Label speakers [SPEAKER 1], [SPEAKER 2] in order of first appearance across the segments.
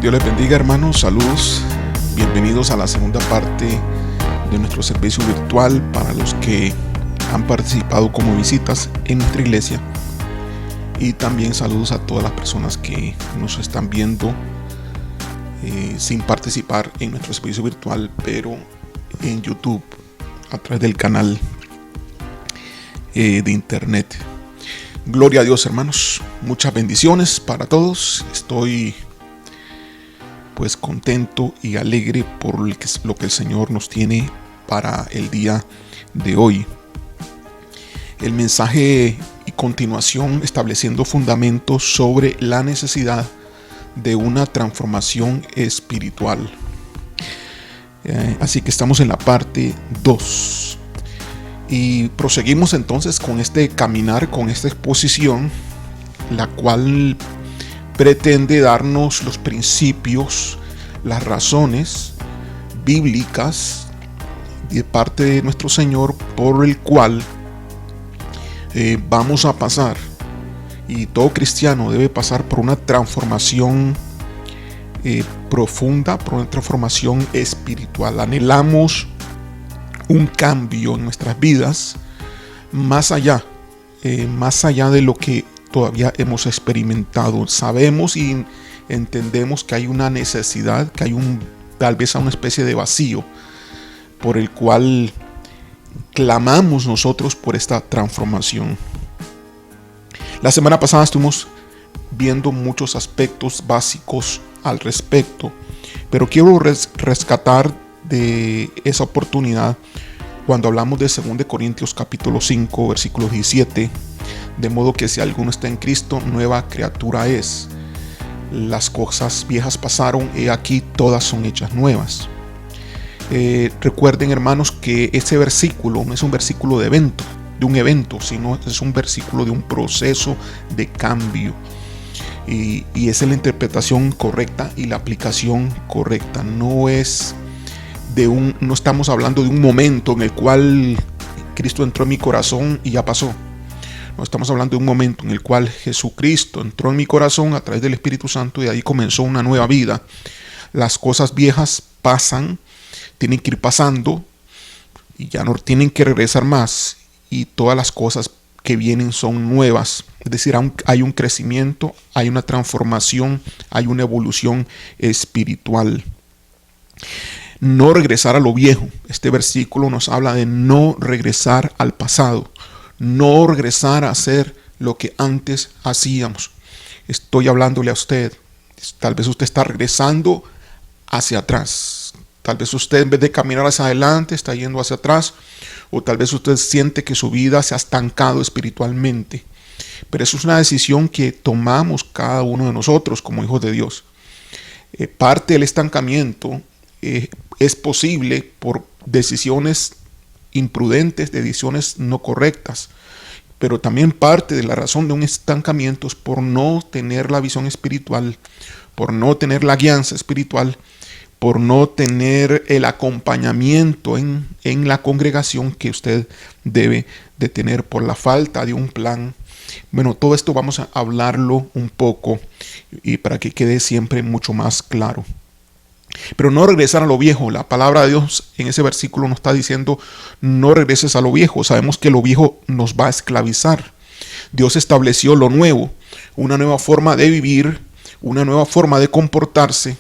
[SPEAKER 1] Dios les bendiga, hermanos, saludos, bienvenidos a la segunda parte de nuestro servicio virtual para los que han participado como visitas en nuestra iglesia, y también saludos a todas las personas que nos están viendo sin participar en nuestro servicio virtual, pero en YouTube a través del canal de internet. Gloria a Dios, hermanos, muchas bendiciones para todos. Estoy pues contento y alegre por lo que el Señor nos tiene para el día de hoy. El mensaje y continuación, estableciendo fundamentos sobre la necesidad de una transformación espiritual. Así que estamos en la parte 2 y proseguimos entonces con este caminar, con esta exposición, la cual pretende darnos los principios, las razones bíblicas de parte de nuestro Señor por el cual vamos a pasar, y todo cristiano debe pasar por una transformación profunda, por una transformación espiritual. Anhelamos un cambio en nuestras vidas más allá de lo que todavía hemos experimentado. Sabemos y entendemos que hay una necesidad, que hay tal vez una especie de vacío por el cual clamamos nosotros por esta transformación. La semana pasada estuvimos viendo muchos aspectos básicos al respecto, pero quiero rescatar de esa oportunidad cuando hablamos de 2 Corintios capítulo 5 versículo 17, de modo que si alguno está en Cristo, nueva criatura es. Las cosas viejas pasaron, he aquí todas son hechas nuevas. Recuerden, hermanos, que ese versículo no es un versículo de un evento, sino es un versículo de un proceso de cambio. Y esa es la interpretación correcta y la aplicación correcta. No estamos hablando de un momento en el cual Cristo entró en mi corazón y ya pasó. No, estamos hablando de un momento en el cual Jesucristo entró en mi corazón a través del Espíritu Santo, y de ahí comenzó una nueva vida. Las cosas viejas pasan, tienen que ir pasando y ya no tienen que regresar más, y todas las cosas que vienen son nuevas. Es decir, hay un crecimiento, hay una transformación, hay una evolución espiritual. No regresar a lo viejo. Este versículo nos habla de no regresar al pasado, no regresar a hacer lo que antes hacíamos. Estoy hablándole a usted. Tal vez usted está regresando hacia atrás. Tal vez usted, en vez de caminar hacia adelante, está yendo hacia atrás. O tal vez usted siente que su vida se ha estancado espiritualmente. Pero eso es una decisión que tomamos cada uno de nosotros como hijos de Dios. Parte del estancamiento es posible por decisiones imprudentes, decisiones no correctas. Pero también parte de la razón de un estancamiento es por no tener la visión espiritual, por no tener la guianza espiritual, por no tener el acompañamiento en la congregación que usted debe de tener, por la falta de un plan. Bueno, todo esto vamos a hablarlo un poco y para que quede siempre mucho más claro. Pero no regresar a lo viejo. La palabra de Dios en ese versículo nos está diciendo: no regreses a lo viejo. Sabemos que lo viejo nos va a esclavizar. Dios estableció lo nuevo, una nueva forma de vivir, una nueva forma de comportarse,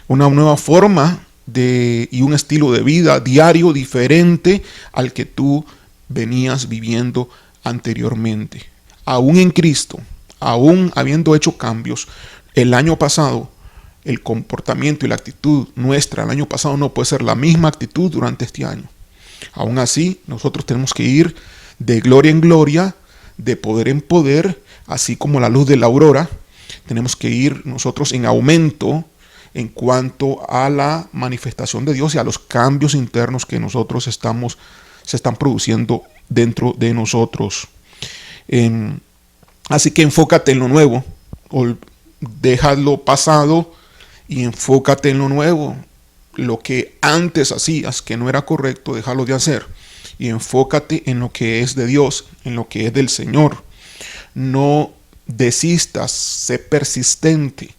[SPEAKER 1] una nueva forma y un estilo de vida diario diferente al que tú venías viviendo anteriormente. Aún en Cristo, aún habiendo hecho cambios, el año pasado, el comportamiento y la actitud nuestra el año pasado no puede ser la misma actitud durante este año. Aún así, nosotros tenemos que ir de gloria en gloria, de poder en poder, así como la luz de la aurora. Tenemos que ir nosotros en aumento en cuanto a la manifestación de Dios y a los cambios internos que se están produciendo dentro de nosotros. Así que enfócate en lo nuevo, deja lo pasado y enfócate en lo nuevo. Lo que antes hacías que no era correcto, déjalo de hacer y enfócate en lo que es de Dios, en lo que es del Señor. No desistas, sé persistente.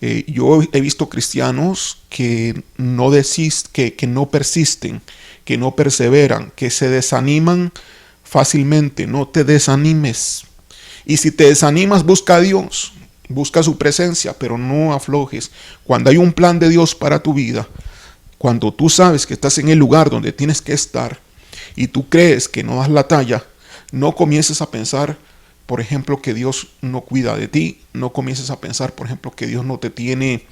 [SPEAKER 1] Yo he visto cristianos que que no persisten, que no perseveran, que se desaniman fácilmente. No te desanimes. Y si te desanimas, busca a Dios, busca su presencia, pero no aflojes. Cuando hay un plan de Dios para tu vida, cuando tú sabes que estás en el lugar donde tienes que estar y tú crees que no das la talla, no comiences a pensar, por ejemplo, que Dios no cuida de ti. No comiences a pensar, por ejemplo, que Dios no te tiene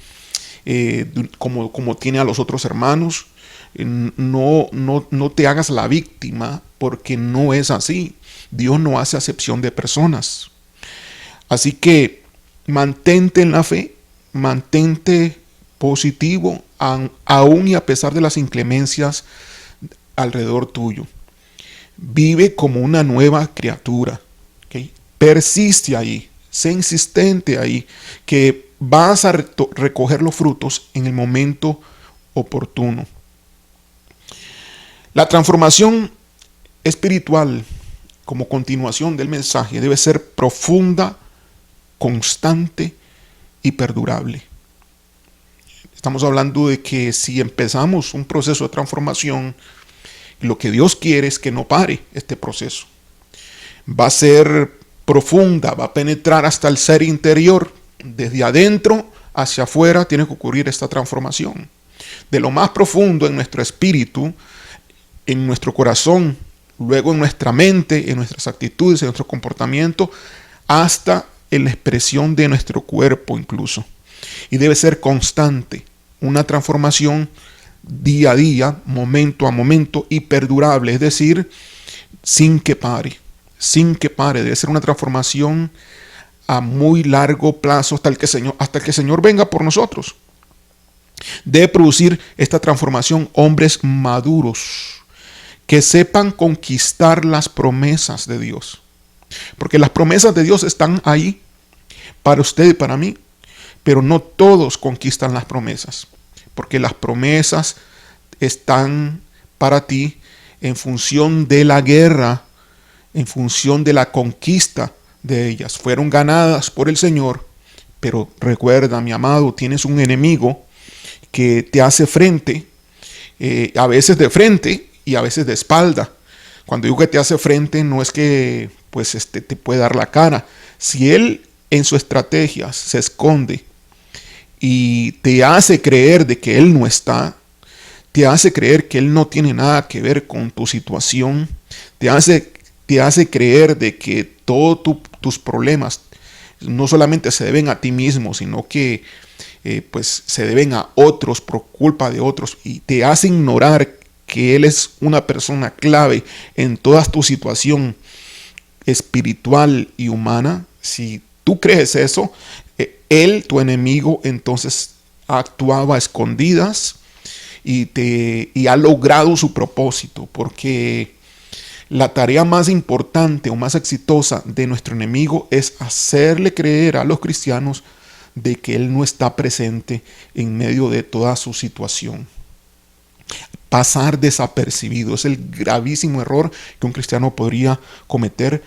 [SPEAKER 1] como tiene a los otros hermanos. No te hagas la víctima, porque no es así. Dios no hace acepción de personas. Así que mantente en la fe, mantente positivo, aún y a pesar de las inclemencias alrededor tuyo. Vive como una nueva criatura. ¿Okay? Persiste ahí, sé insistente ahí, que vas a recoger los frutos en el momento oportuno. La transformación espiritual, como continuación del mensaje, debe ser profunda, constante y perdurable. Estamos hablando de que si empezamos un proceso de transformación, lo que Dios quiere es que no pare este proceso. Va a ser profunda, va a penetrar hasta el ser interior. Desde adentro hacia afuera tiene que ocurrir esta transformación. De lo más profundo en nuestro espíritu, en nuestro corazón, luego en nuestra mente, en nuestras actitudes, en nuestro comportamiento, hasta en la expresión de nuestro cuerpo incluso. Y debe ser constante, una transformación día a día, momento a momento y perdurable, es decir, sin que pare, debe ser una transformación a muy largo plazo hasta que el Señor venga por nosotros. Debe producir esta transformación hombres maduros, que sepan conquistar las promesas de Dios. Porque las promesas de Dios están ahí para usted y para mí, pero no todos conquistan las promesas. Porque las promesas están para ti en función de la guerra, en función de la conquista de ellas. Fueron ganadas por el Señor, pero recuerda, mi amado, tienes un enemigo que te hace frente, a veces de frente y a veces de espalda. Cuando digo que te hace frente, no es que te puede dar la cara. Si él en su estrategia se esconde y te hace creer de que él no está, te hace creer que él no tiene nada que ver con tu situación, te hace creer de que todos tus problemas no solamente se deben a ti mismo, sino que se deben a otros por culpa de otros, y te hace ignorar que él es una persona clave en toda tu situación espiritual y humana. Si tú crees eso, él, tu enemigo, entonces actuaba a escondidas y ha logrado su propósito, porque la tarea más importante o más exitosa de nuestro enemigo es hacerle creer a los cristianos de que él no está presente en medio de toda su situación. Pasar desapercibido es el gravísimo error que un cristiano podría cometer: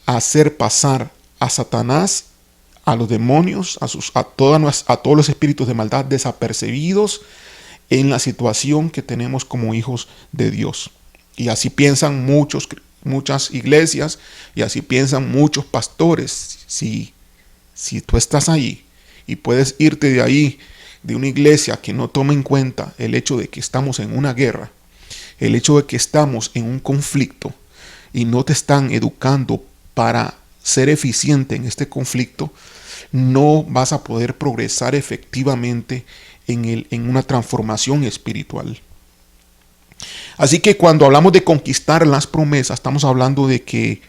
[SPEAKER 1] hacer pasar a Satanás, a los demonios, a todos los espíritus de maldad desapercibidos en la situación que tenemos como hijos de Dios. Y así piensan muchas iglesias, y así piensan muchos pastores. Si tú estás ahí y puedes irte de ahí, de una iglesia que no toma en cuenta el hecho de que estamos en una guerra, el hecho de que estamos en un conflicto, y no te están educando para ser eficiente en este conflicto, no vas a poder progresar efectivamente en una transformación espiritual. Así que cuando hablamos de conquistar las promesas, estamos hablando de que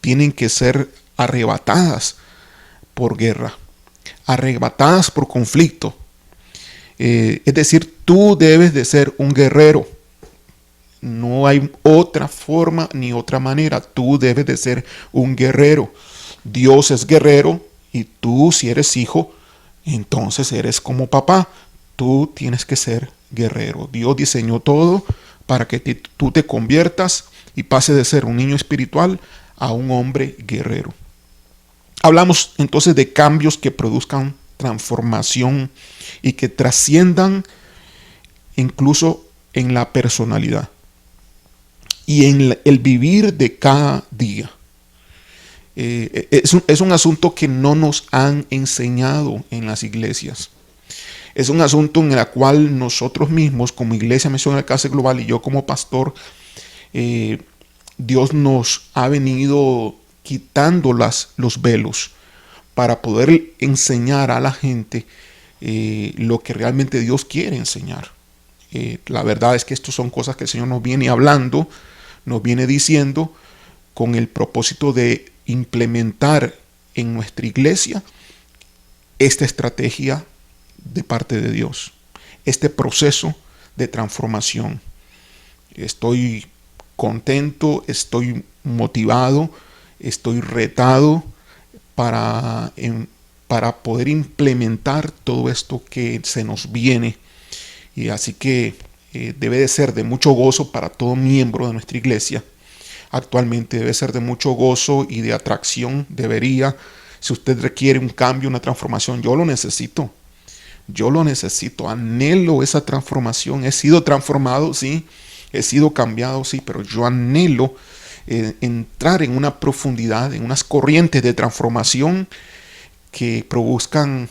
[SPEAKER 1] tienen que ser arrebatadas por guerra, arrebatadas por conflicto. Es decir, tú debes de ser un guerrero. No hay otra forma ni otra manera. Tú debes de ser un guerrero. Dios es guerrero, y tú, si eres hijo, entonces eres como papá. Tú tienes que ser guerrero. Dios diseñó todo para que tú te conviertas y pases de ser un niño espiritual a un hombre guerrero. Hablamos entonces de cambios que produzcan transformación y que trasciendan incluso en la personalidad y en el vivir de cada día. Es un asunto que no nos han enseñado en las iglesias. Es un asunto en el cual nosotros mismos, como Iglesia Misión Alcance Global y yo como pastor, Dios nos ha venido quitando los velos para poder enseñar a la gente lo que realmente Dios quiere enseñar. La verdad es que estas son cosas que el Señor nos viene hablando, nos viene diciendo con el propósito de implementar en nuestra iglesia esta estrategia de parte de Dios, este proceso de transformación. Estoy contento, estoy motivado, estoy retado para poder implementar todo esto que se nos viene. Y así que debe de ser de mucho gozo para todo miembro de nuestra iglesia. Actualmente debe ser de mucho gozo y de atracción. Debería, si usted requiere un cambio, una transformación, yo lo necesito. Yo lo necesito, anhelo esa transformación. He sido transformado, sí. He sido cambiado, sí, pero yo anhelo entrar en una profundidad, en unas corrientes de transformación que produzcan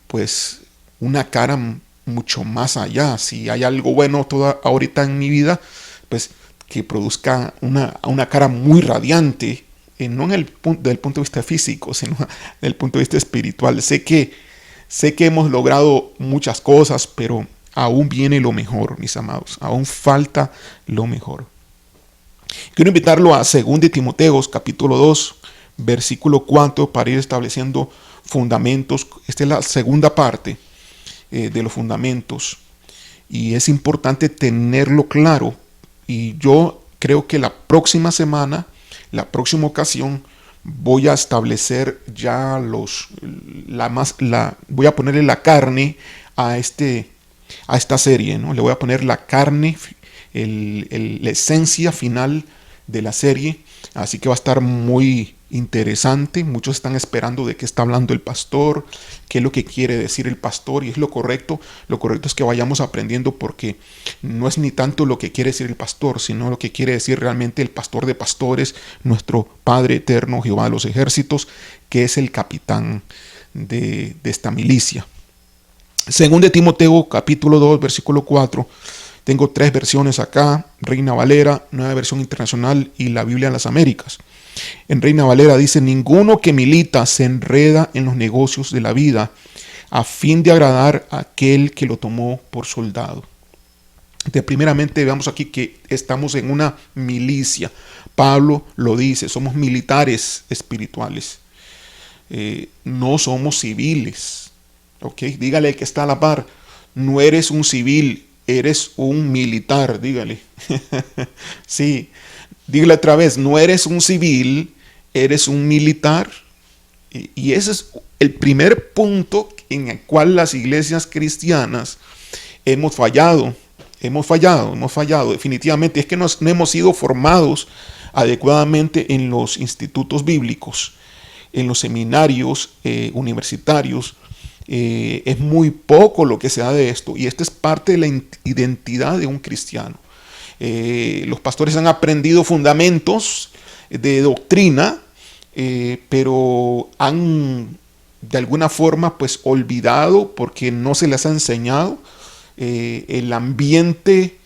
[SPEAKER 1] pues una cara mucho más allá. Si hay algo bueno ahorita en mi vida, pues que produzca una cara muy radiante, no desde el punto de vista físico, sino desde el punto de vista espiritual. Sé que hemos logrado muchas cosas, pero aún viene lo mejor, mis amados. Aún falta lo mejor. Quiero invitarlo a 2 Timoteo, capítulo 2, versículo 4, para ir estableciendo fundamentos. Esta es la segunda parte de los fundamentos. Y es importante tenerlo claro. Y yo creo que la próxima semana, la próxima ocasión, voy a establecer ya voy a ponerle la carne a esta serie, ¿no? Le voy a poner la carne, la esencia final de la serie. Así que va a estar muy interesante. Muchos están esperando de qué está hablando el pastor, qué es lo que quiere decir el pastor, y es lo correcto. Lo correcto es que vayamos aprendiendo, porque no es ni tanto lo que quiere decir el pastor, sino lo que quiere decir realmente el pastor de pastores, nuestro Padre eterno, Jehová de los ejércitos, que es el capitán de esta milicia. 2 Timoteo capítulo 2, versículo 4. Tengo 3 versiones acá: Reina Valera, Nueva Versión Internacional y la Biblia en las Américas. En Reina Valera dice: ninguno que milita se enreda en los negocios de la vida a fin de agradar a aquel que lo tomó por soldado. Primeramente veamos aquí que estamos en una milicia. Pablo lo dice, somos militares espirituales. No somos civiles. ¿Okay? Dígale al que está a la par: no eres un civil, eres un militar. Dígale. Sí. Dígale otra vez: no eres un civil, eres un militar. Y ese es el primer punto en el cual las iglesias cristianas hemos fallado. Hemos fallado definitivamente. Es que no hemos sido formados adecuadamente en los institutos bíblicos, en los seminarios universitarios. Es muy poco lo que se da de esto, y esta es parte de la identidad de un cristiano. Los pastores han aprendido fundamentos de doctrina, pero han de alguna forma pues olvidado, porque no se les ha enseñado el ambiente,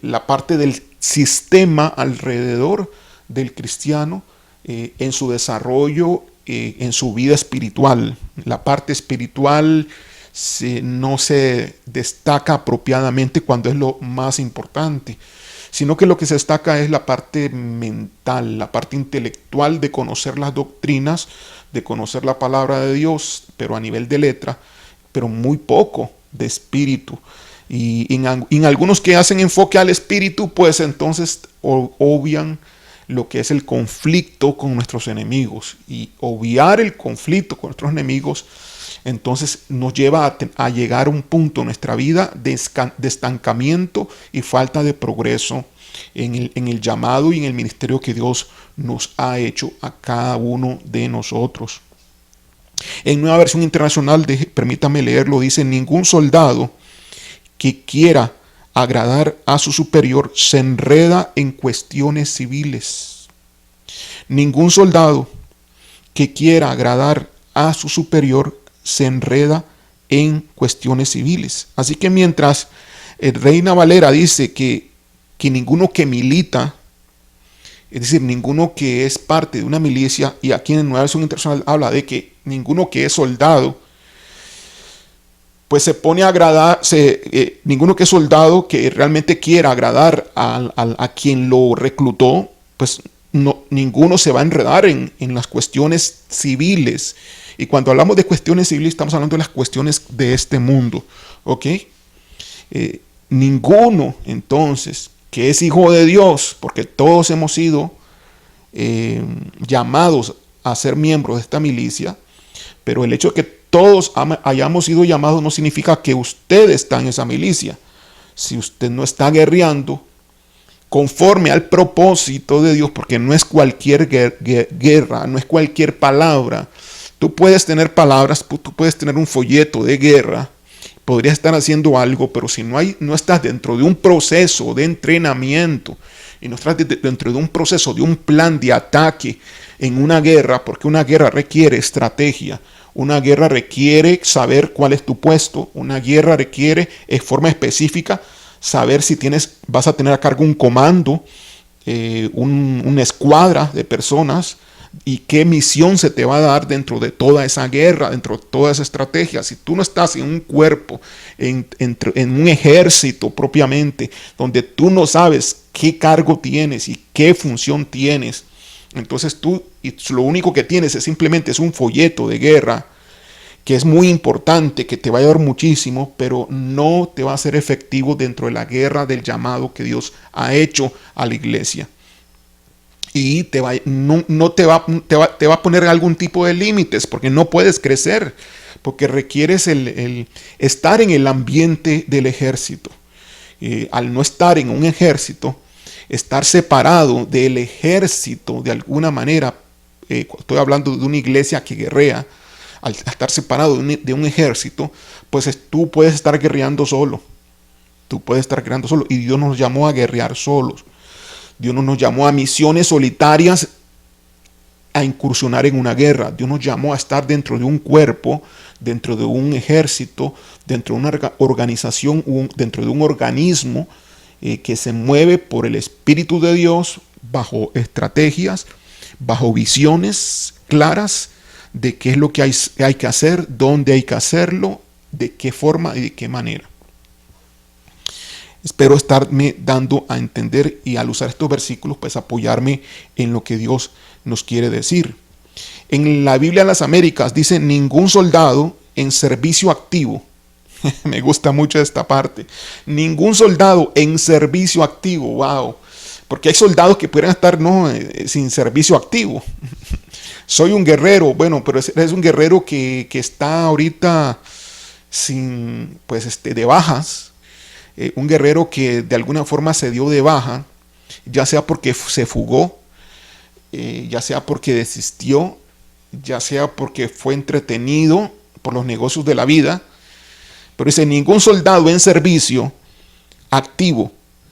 [SPEAKER 1] la parte del sistema alrededor del cristiano, en su desarrollo, en su vida espiritual. La parte espiritual no se destaca apropiadamente cuando es lo más importante, sino que lo que se destaca es la parte mental, la parte intelectual de conocer las doctrinas, de conocer la palabra de Dios, pero a nivel de letra, pero muy poco de espíritu. Y en algunos que hacen enfoque al espíritu, pues entonces obvian lo que es el conflicto con nuestros enemigos. Y obviar el conflicto con nuestros enemigos entonces nos lleva a llegar a un punto en nuestra vida de estancamiento y falta de progreso en el llamado y en el ministerio que Dios nos ha hecho a cada uno de nosotros. En Nueva Versión Internacional, permítame leerlo, dice: ningún soldado que quiera agradar a su superior se enreda en cuestiones civiles. Ningún soldado que quiera agradar a su superior se enreda en cuestiones civiles. Así que mientras Reina Valera dice que ninguno que milita, es decir, ninguno que es parte de una milicia, y aquí en Nueva Versión Internacional habla de que ninguno que es soldado, pues se pone a agradar, ninguno que es soldado que realmente quiera agradar a quien lo reclutó, pues no, ninguno se va a enredar en las cuestiones civiles. Y cuando hablamos de cuestiones civiles, estamos hablando de las cuestiones de este mundo, ¿ok? Ninguno, entonces, que es hijo de Dios, porque todos hemos sido llamados a ser miembros de esta milicia, pero el hecho de que todos hayamos sido llamados no significa que usted está en esa milicia. Si usted no está guerreando conforme al propósito de Dios, porque no es cualquier guerra, no es cualquier palabra. Tú puedes tener palabras, tú puedes tener un folleto de guerra, podrías estar haciendo algo, pero si no estás dentro de un proceso de entrenamiento y no estás dentro de un proceso, de un plan de ataque en una guerra, porque una guerra requiere estrategia, una guerra requiere saber cuál es tu puesto, una guerra requiere de forma específica saber si vas a tener a cargo un comando, una escuadra de personas, y qué misión se te va a dar dentro de toda esa guerra, dentro de toda esa estrategia. Si tú no estás en un cuerpo, en un ejército propiamente, donde tú no sabes qué cargo tienes y qué función tienes, entonces lo único que tienes es simplemente un folleto de guerra, que es muy importante, que te va a ayudar muchísimo, pero no te va a ser efectivo dentro de la guerra del llamado que Dios ha hecho a la iglesia. Y te va a poner algún tipo de límites, porque no puedes crecer, porque requieres el estar en el ambiente del ejército. Al no estar en un ejército, estar separado del ejército de alguna manera, estoy hablando de una iglesia que guerrea, al estar separado de un ejército, pues tú puedes estar guerreando solo. Tú puedes estar guerreando solo. Y Dios nos llamó a guerrear solos. Dios no nos llamó a misiones solitarias, a incursionar en una guerra. Dios nos llamó a estar dentro de un cuerpo, dentro de un ejército, dentro de una organización, dentro de un organismo que se mueve por el Espíritu de Dios, bajo estrategias, bajo visiones claras de qué es lo que hay que hacer, dónde hay que hacerlo, de qué forma y de qué manera. Espero estarme dando a entender, y al usar estos versículos, pues apoyarme en lo que Dios nos quiere decir. En la Biblia de las Américas dice: ningún soldado en servicio activo. Me gusta mucho esta parte. Ningún soldado en servicio activo. Wow. Porque hay soldados que pueden estar sin servicio activo. Soy un guerrero, bueno, pero es un guerrero que está ahorita de bajas. Un guerrero que de alguna forma se dio de baja, ya sea porque se fugó, ya sea porque desistió, ya sea porque fue entretenido por los negocios de la vida. Pero dice: ningún soldado en servicio activo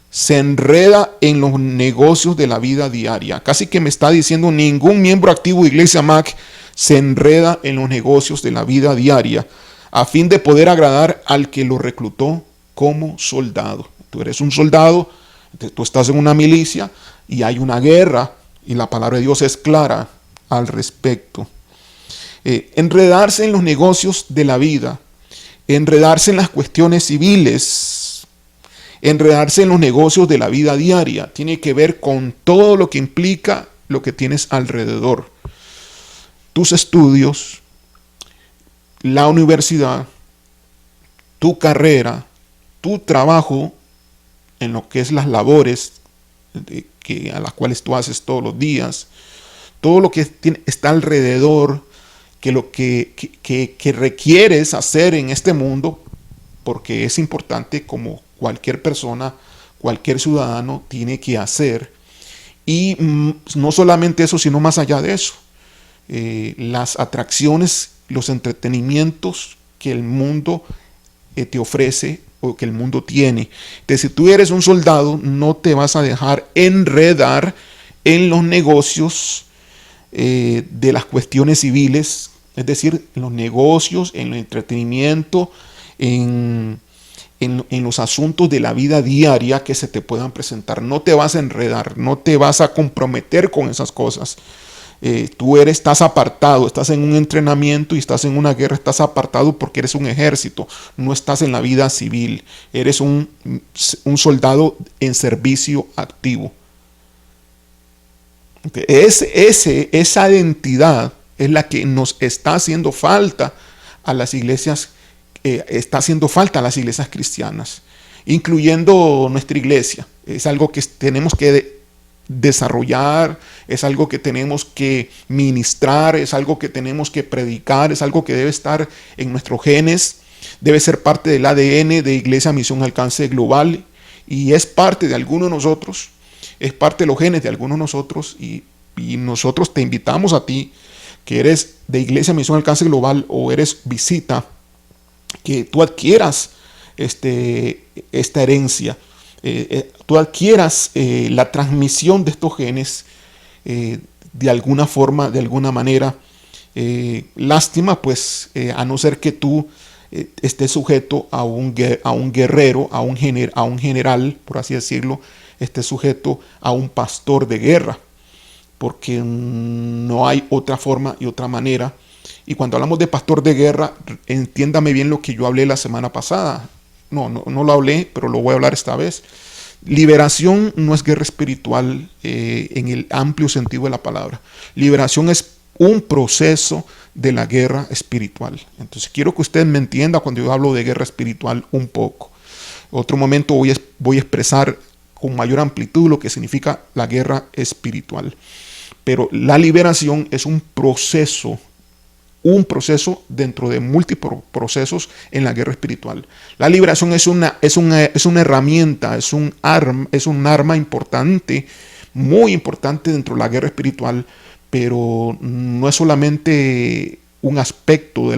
[SPEAKER 1] se enreda en los negocios de la vida diaria. Casi que me está diciendo: ningún miembro activo de Iglesia Mac se enreda en los negocios de la vida diaria a fin de poder agradar al que lo reclutó como soldado. Tú eres un soldado, tú estás en una milicia y hay una guerra, y la palabra de Dios es clara al respecto. Enredarse en los negocios de la vida, enredarse en las cuestiones civiles, enredarse en los negocios de la vida diaria, tiene que ver con todo lo que implica lo que tienes alrededor. Tus estudios, la universidad, tu carrera, tu trabajo, en lo que es las labores a las cuales tú haces todos los días, todo lo que está alrededor, que lo que requieres hacer en este mundo, porque es importante, como cualquier persona, cualquier ciudadano tiene que hacer. Y no solamente eso, sino más allá de eso. las atracciones, los entretenimientos que el mundo te ofrece o que el mundo tiene. Entonces, si tú eres un soldado, no te vas a dejar enredar en los negocios de las cuestiones civiles, es decir, en los negocios, en el entretenimiento, en los asuntos de la vida diaria que se te puedan presentar. No te vas a enredar, no te vas a comprometer con esas cosas. Estás apartado, estás en un entrenamiento y estás en una guerra, estás apartado porque eres un ejército, no estás en la vida civil, eres un soldado en servicio activo. Okay. Esa identidad es la que nos está haciendo falta a las iglesias, está haciendo falta a las iglesias cristianas, incluyendo nuestra iglesia. Es algo que tenemos que desarrollar, es algo que tenemos que ministrar, es algo que tenemos que predicar, es algo que debe estar en nuestros genes, debe ser parte del ADN de Iglesia Misión Alcance Global y es parte de algunos de nosotros, es parte de los genes de algunos de nosotros y nosotros te invitamos a ti que eres de Iglesia Misión Alcance Global o eres visita, que tú adquieras esta herencia. Tú adquieras la transmisión de estos genes de alguna forma, de alguna manera. Lástima, pues, a no ser que tú estés sujeto a un guerrero, a un general, por así decirlo, estés sujeto a un pastor de guerra, porque no hay otra forma y otra manera. Y cuando hablamos de pastor de guerra, entiéndame bien lo que yo hablé la semana pasada. No lo hablé, pero lo voy a hablar esta vez. Liberación no es guerra espiritual en el amplio sentido de la palabra. Liberación es un proceso de la guerra espiritual. Entonces quiero que usted me entienda cuando yo hablo de guerra espiritual un poco. Otro momento voy a expresar con mayor amplitud lo que significa la guerra espiritual. Pero la liberación es un proceso dentro de múltiples procesos en la guerra espiritual. La liberación es una herramienta, es un arma importante, muy importante dentro de la guerra espiritual, pero no es solamente un aspecto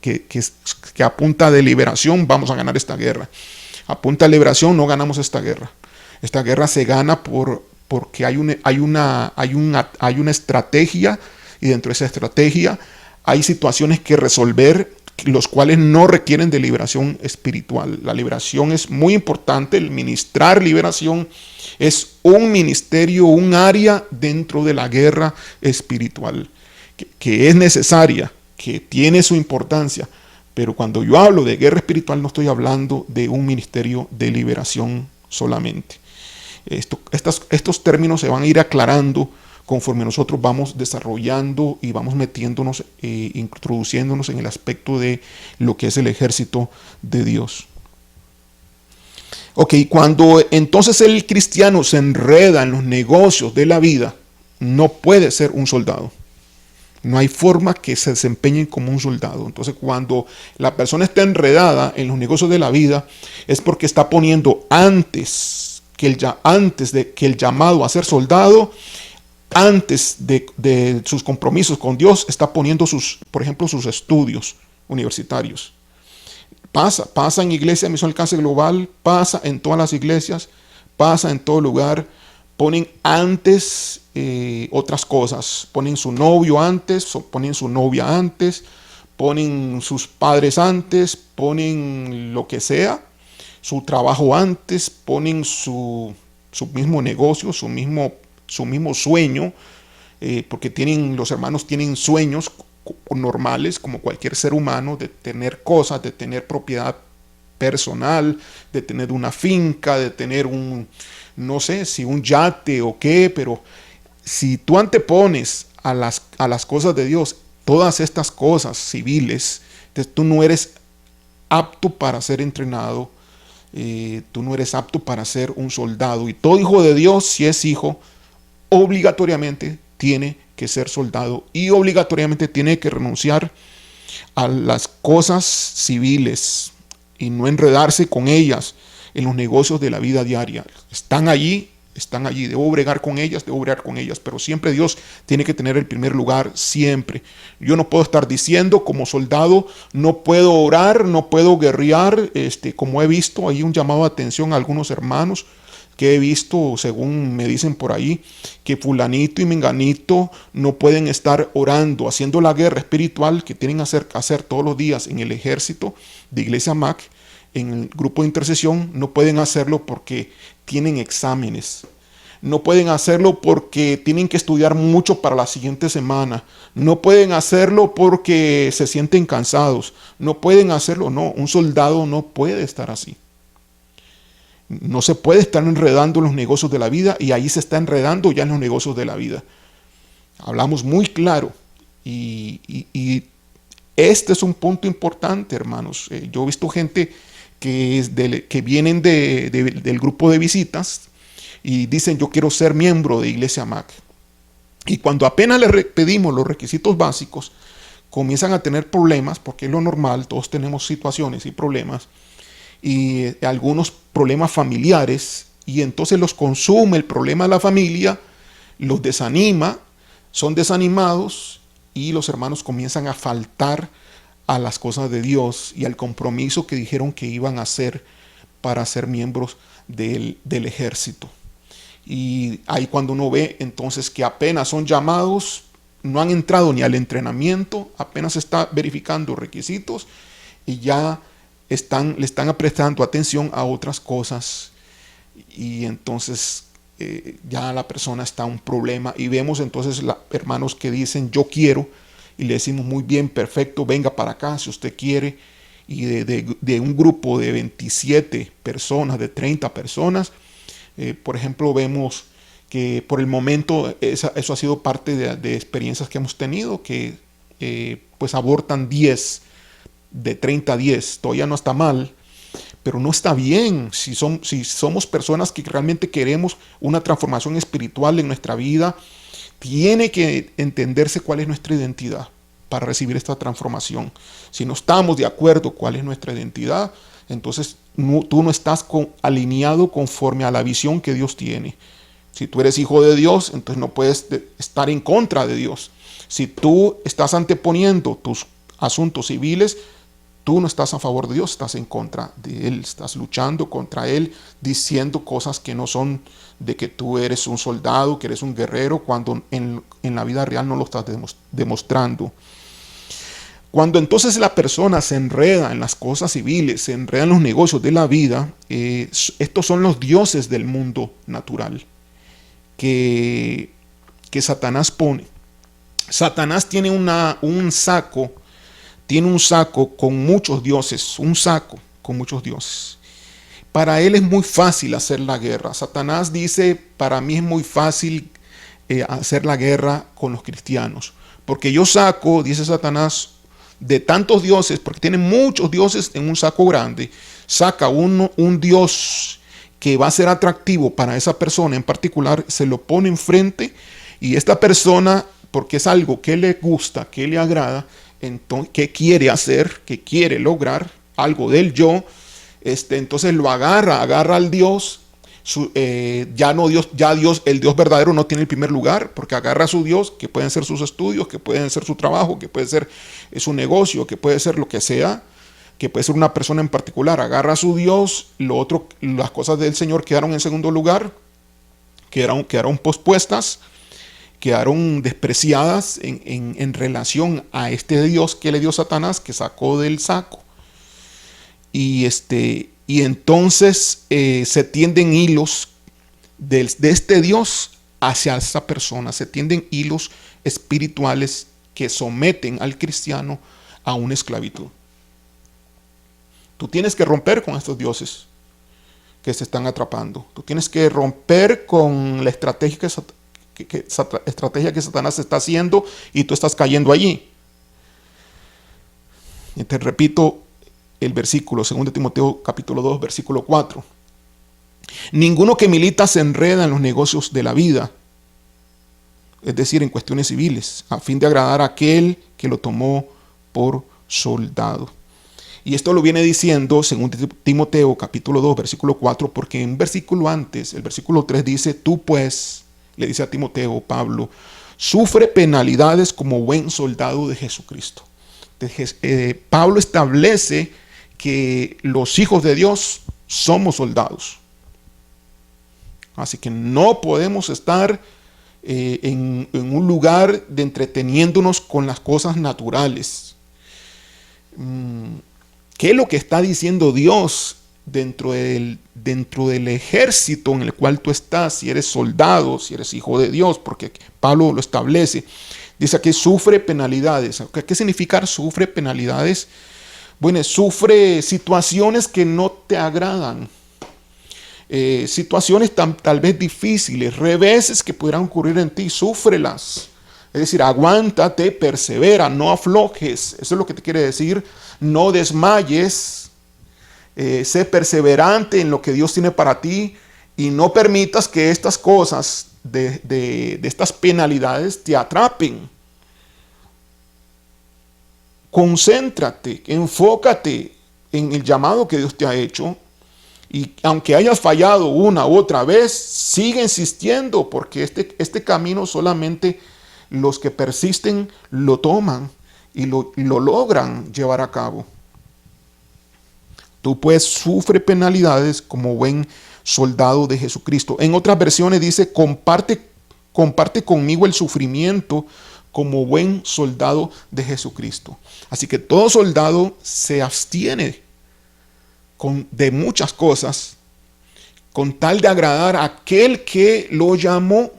[SPEAKER 1] que apunta de liberación, vamos a ganar esta guerra. Apunta a liberación, no ganamos esta guerra. Esta guerra se gana porque hay una estrategia, y dentro de esa estrategia hay situaciones que resolver, los cuales no requieren de liberación espiritual. La liberación es muy importante. El ministrar liberación es un ministerio, un área dentro de la guerra espiritual, que es necesaria, que tiene su importancia. Pero cuando yo hablo de guerra espiritual, no estoy hablando de un ministerio de liberación solamente. Estos términos se van a ir aclarando conforme nosotros vamos desarrollando y vamos metiéndonos, introduciéndonos en el aspecto de lo que es el ejército de Dios. Ok, cuando entonces el cristiano se enreda en los negocios de la vida, no puede ser un soldado. No hay forma que se desempeñe como un soldado. Entonces, cuando la persona está enredada en los negocios de la vida, es porque está poniendo antes de que el llamado a ser soldado, antes de sus compromisos con Dios, está poniendo por ejemplo, sus estudios universitarios. Pasa en Iglesia Misión Alcance Global, pasa en todas las iglesias, pasa en todo lugar. Ponen antes otras cosas. Ponen su novio antes, ponen su novia antes, ponen sus padres antes, ponen lo que sea, su trabajo antes, ponen su mismo negocio, su mismo sueño, porque los hermanos tienen sueños normales como cualquier ser humano, de tener cosas, de tener propiedad personal, de tener una finca, de tener no sé si un yate o qué, pero si tú antepones a las cosas de Dios todas estas cosas civiles, entonces tú no eres apto para ser entrenado, tú no eres apto para ser un soldado. Y todo hijo de Dios, si es hijo, obligatoriamente tiene que ser soldado y obligatoriamente tiene que renunciar a las cosas civiles y no enredarse con ellas en los negocios de la vida diaria. Están allí, están allí, debo bregar con ellas, pero siempre Dios tiene que tener el primer lugar, siempre. Yo no puedo estar diciendo como soldado, no puedo orar, no puedo guerrear, como he visto, hay un llamado de atención a algunos hermanos que he visto, según me dicen por ahí, que fulanito y menganito no pueden estar orando, haciendo la guerra espiritual que tienen que hacer todos los días en el ejército de Iglesia MAC, en el grupo de intercesión, no pueden hacerlo porque tienen exámenes. No pueden hacerlo porque tienen que estudiar mucho para la siguiente semana. No pueden hacerlo porque se sienten cansados. No pueden hacerlo, no. Un soldado no puede estar así. No se puede estar enredando en los negocios de la vida, y ahí se está enredando ya en los negocios de la vida. Hablamos muy claro y este es un punto importante, hermanos. Yo he visto gente que vienen del grupo de visitas y dicen: yo quiero ser miembro de Iglesia MAC. Y cuando apenas les pedimos los requisitos básicos, comienzan a tener problemas, porque es lo normal, todos tenemos situaciones y problemas, y algunos problemas familiares, y entonces los consume el problema de la familia, los desanima, son desanimados, y los hermanos comienzan a faltar a las cosas de Dios y al compromiso que dijeron que iban a hacer para ser miembros del ejército. Y ahí cuando uno ve entonces que apenas son llamados, no han entrado ni al entrenamiento, apenas está verificando requisitos y ya le están prestando atención a otras cosas, y entonces ya la persona está en un problema. Y vemos entonces hermanos que dicen: yo quiero, y le decimos: muy bien, perfecto, venga para acá si usted quiere. Y de un grupo de 27 personas, de 30 personas, por ejemplo, vemos que por el momento eso ha sido parte de experiencias que hemos tenido, que pues abortan 10, de 30 a 10, todavía no está mal, pero no está bien. Si somos personas que realmente queremos una transformación espiritual en nuestra vida, tiene que entenderse cuál es nuestra identidad para recibir esta transformación. Si no estamos de acuerdo cuál es nuestra identidad, entonces tú no estás alineado conforme a la visión que Dios tiene. Si tú eres hijo de Dios, entonces no puedes estar en contra de Dios. Si tú estás anteponiendo tus asuntos civiles, tú no estás a favor de Dios, estás en contra de Él, estás luchando contra Él, diciendo cosas que no son de que tú eres un soldado, que eres un guerrero, cuando en la vida real no lo estás demostrando. Cuando entonces la persona se enreda en las cosas civiles, se enreda en los negocios de la vida, estos son los dioses del mundo natural que Satanás pone. Satanás tiene un saco con muchos dioses, Para él es muy fácil hacer la guerra. Satanás dice: para mí es muy fácil hacer la guerra con los cristianos, porque yo saco, dice Satanás, de tantos dioses, porque tiene muchos dioses en un saco grande, saca un dios que va a ser atractivo para esa persona en particular, se lo pone enfrente, y esta persona, porque es algo que le gusta, que le agrada, entonces, ¿qué quiere hacer? ¿Qué quiere lograr? Algo del yo. Entonces lo agarra al Dios. Ya Dios, el Dios verdadero, no tiene el primer lugar, porque agarra a su Dios, que pueden ser sus estudios, que pueden ser su trabajo, que puede ser su negocio, que puede ser lo que sea, que puede ser una persona en particular. Agarra a su Dios, lo otro, las cosas del Señor quedaron en segundo lugar, quedaron pospuestas, quedaron despreciadas en relación a este Dios que le dio Satanás, que sacó del saco. Y entonces se tienden hilos de este Dios hacia esa persona, se tienden hilos espirituales que someten al cristiano a una esclavitud. Tú tienes que romper con estos dioses que se están atrapando. Tú tienes que romper con la estrategia que Satanás está haciendo, y tú estás cayendo allí. Y te repito el versículo, 2 Timoteo capítulo 2, versículo 4. Ninguno que milita se enreda en los negocios de la vida, es decir, en cuestiones civiles, a fin de agradar a aquel que lo tomó por soldado. Y esto lo viene diciendo según Timoteo capítulo 2, versículo 4, porque en un versículo antes, el versículo 3 dice, tú pues, le dice a Timoteo, Pablo, sufre penalidades como buen soldado de Jesucristo. Pablo establece que los hijos de Dios somos soldados. Así que no podemos estar en un lugar de entreteniéndonos con las cosas naturales. ¿Qué es lo que está diciendo Dios dentro del ejército en el cual tú estás? Si eres soldado, si eres hijo de Dios, porque Pablo lo establece. Dice aquí, sufre penalidades. ¿Qué significa sufre penalidades? Bueno, sufre situaciones que no te agradan. Situaciones tal vez difíciles, reveses que pudieran ocurrir en ti, súfrelas. Es decir, aguántate, persevera, no aflojes. Eso es lo que te quiere decir. No desmayes. Sé perseverante en lo que Dios tiene para ti y no permitas que estas cosas de estas penalidades te atrapen. Concéntrate, enfócate en el llamado que Dios te ha hecho. Y aunque hayas fallado una u otra vez, sigue insistiendo, porque este camino solamente los que persisten lo toman y lo logran llevar a cabo. Tú pues sufre penalidades como buen soldado de Jesucristo. En otras versiones dice, comparte conmigo el sufrimiento como buen soldado de Jesucristo. Así que todo soldado se abstiene de muchas cosas con tal de agradar a aquel que lo llamó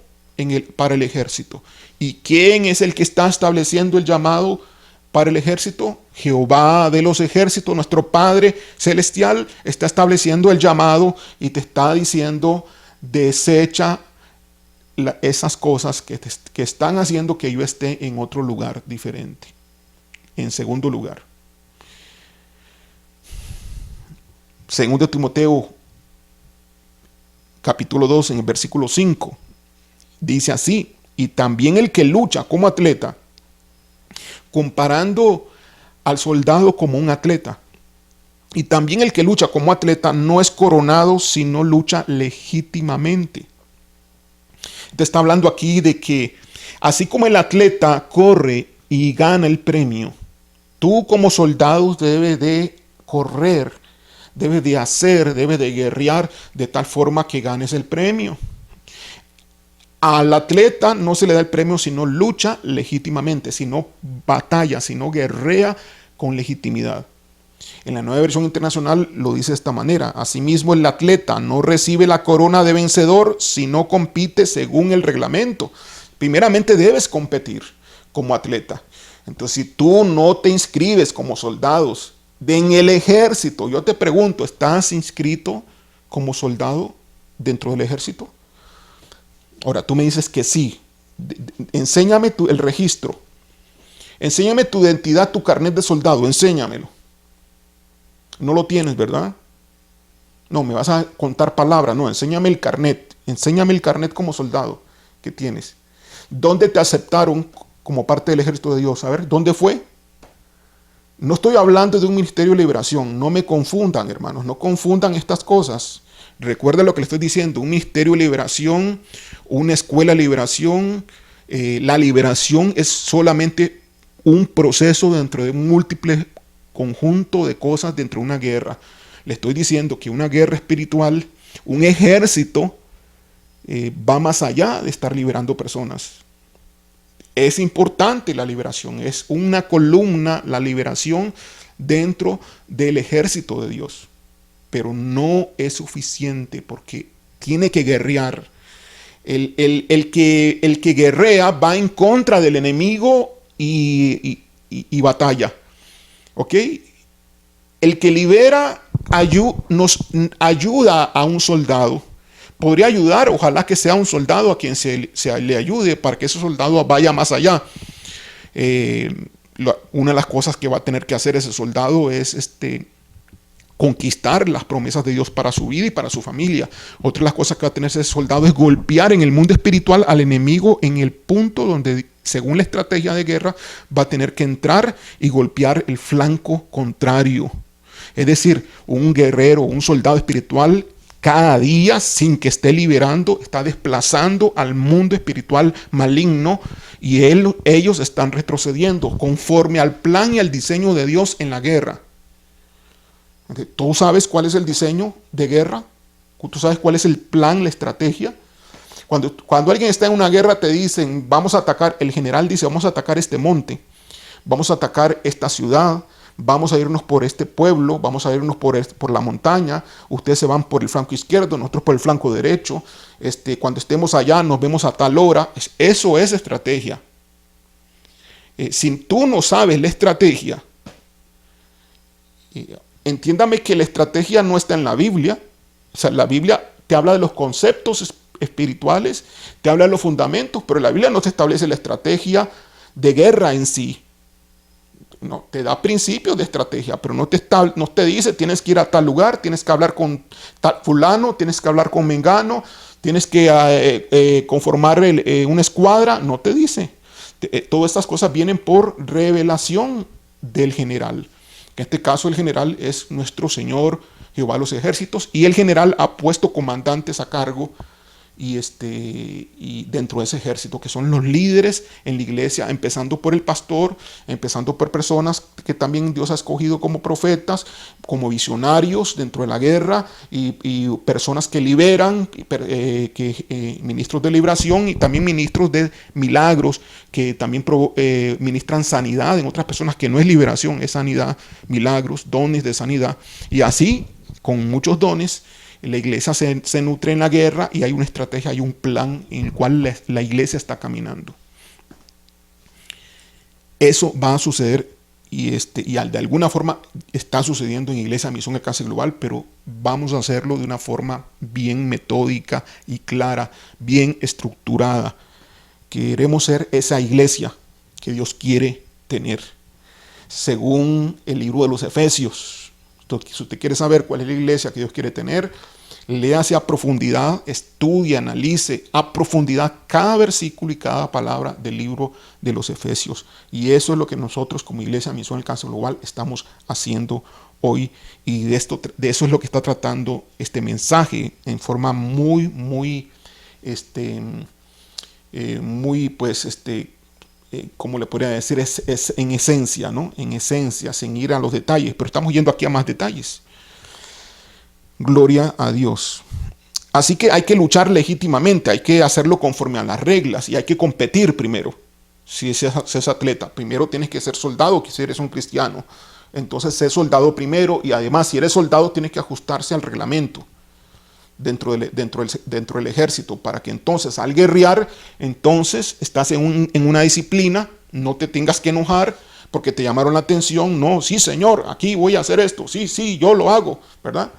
[SPEAKER 1] para el ejército. ¿Y quién es el que está estableciendo el llamado para el ejército? Jehová de los ejércitos, nuestro Padre celestial, está estableciendo el llamado y te está diciendo, desecha esas cosas que están haciendo que yo esté en otro lugar diferente. En segundo lugar, segundo Timoteo capítulo 2 en el versículo 5 dice así, y también el que lucha como atleta, comparando al soldado como un atleta, y también el que lucha como atleta no es coronado sino lucha legítimamente. Te está hablando aquí de que así como el atleta corre y gana el premio, tú como soldado debes de correr, debes de hacer, debes de guerrear de tal forma que ganes el premio. Al atleta no se le da el premio sino lucha legítimamente, sino batalla, sino guerrea con legitimidad. En la Nueva Versión Internacional lo dice de esta manera: asimismo el atleta no recibe la corona de vencedor sino compite según el reglamento. Primeramente debes competir como atleta. Entonces, si tú no te inscribes como soldados en el ejército, yo te pregunto, ¿estás inscrito como soldado dentro del ejército? Ahora, tú me dices que sí. Enséñame el registro. Enséñame tu identidad, tu carnet de soldado. Enséñamelo. No lo tienes, ¿verdad? No, me vas a contar palabras. No, enséñame el carnet. Enséñame el carnet como soldado que tienes. ¿Dónde te aceptaron como parte del ejército de Dios? A ver, ¿dónde fue? No estoy hablando de un ministerio de liberación. No me confundan, hermanos. No confundan estas cosas. Recuerda lo que le estoy diciendo. Un ministerio de liberación, una escuela de liberación. La liberación es solamente un proceso dentro de un múltiple conjunto de cosas dentro de una guerra. Le estoy diciendo que una guerra espiritual, un ejército, va más allá de estar liberando personas. Es importante la liberación, es una columna la liberación dentro del ejército de Dios, pero no es suficiente porque tiene que guerrear. El que guerrea va en contra del enemigo y batalla. ¿Ok? El que libera nos ayuda a un soldado. Podría ayudar, ojalá que sea un soldado a quien se le ayude para que ese soldado vaya más allá. Una de las cosas que va a tener que hacer ese soldado es conquistar las promesas de Dios para su vida y para su familia. Otra de las cosas que va a tener ese soldado es golpear en el mundo espiritual al enemigo en el punto donde, según la estrategia de guerra, va a tener que entrar y golpear el flanco contrario. Es decir, un guerrero, un soldado espiritual, cada día, sin que esté liberando, está desplazando al mundo espiritual maligno, y ellos están retrocediendo conforme al plan y al diseño de Dios en la guerra. ¿Tú sabes cuál es el diseño de guerra? ¿Tú sabes cuál es el plan, la estrategia? Cuando alguien está en una guerra, te dicen, vamos a atacar, el general dice, vamos a atacar este monte, vamos a atacar esta ciudad, vamos a irnos por este pueblo, vamos a irnos por la montaña, ustedes se van por el flanco izquierdo, nosotros por el flanco derecho, cuando estemos allá nos vemos a tal hora. Eso es estrategia. Si tú no sabes la estrategia, entiéndame que la estrategia no está en la Biblia. O sea, la Biblia te habla de los conceptos espirituales, te habla de los fundamentos, pero la Biblia no te establece la estrategia de guerra en sí. No, te da principios de estrategia, pero no te dice tienes que ir a tal lugar, tienes que hablar con tal fulano, tienes que hablar con mengano, tienes que conformar una escuadra. No te dice. Todas estas cosas vienen por revelación del general. En este caso el general es nuestro Señor Jehová de los ejércitos, y el general ha puesto comandantes a cargo y dentro de ese ejército, que son los líderes en la iglesia, empezando por el pastor, empezando por personas que también Dios ha escogido como profetas, como visionarios dentro de la guerra, y personas que liberan, ministros de liberación, y también ministros de milagros, que también ministran sanidad en otras personas, que no es liberación, es sanidad, milagros, dones de sanidad. Y así, con muchos dones, la iglesia se nutre en la guerra, y hay una estrategia, hay un plan en el cual la iglesia está caminando. Eso va a suceder y de alguna forma está sucediendo en Iglesia Misión Alcance Global, pero vamos a hacerlo de una forma bien metódica y clara, bien estructurada. Queremos ser esa iglesia que Dios quiere tener, según el libro de los Efesios. Si usted quiere saber cuál es la iglesia que Dios quiere tener, léase a profundidad, estudie, analice a profundidad cada versículo y cada palabra del libro de los Efesios. Y eso es lo que nosotros como Iglesia Misión Alcance Global estamos haciendo hoy. Y de eso es lo que está tratando este mensaje en forma muy ¿cómo le podría decir? Es en esencia, ¿no? En esencia, sin ir a los detalles, pero estamos yendo aquí a más detalles. Gloria a Dios. Así que hay que luchar legítimamente, hay que hacerlo conforme a las reglas, y hay que competir primero. Si es atleta, primero tienes que ser soldado, si eres un cristiano. Entonces sé soldado primero, y además si eres soldado tienes que ajustarse al reglamento dentro del ejército, para que entonces al guerrear, entonces estás en una disciplina, no te tengas que enojar porque te llamaron la atención. No, sí señor, aquí voy a hacer esto, sí, yo lo hago, ¿verdad?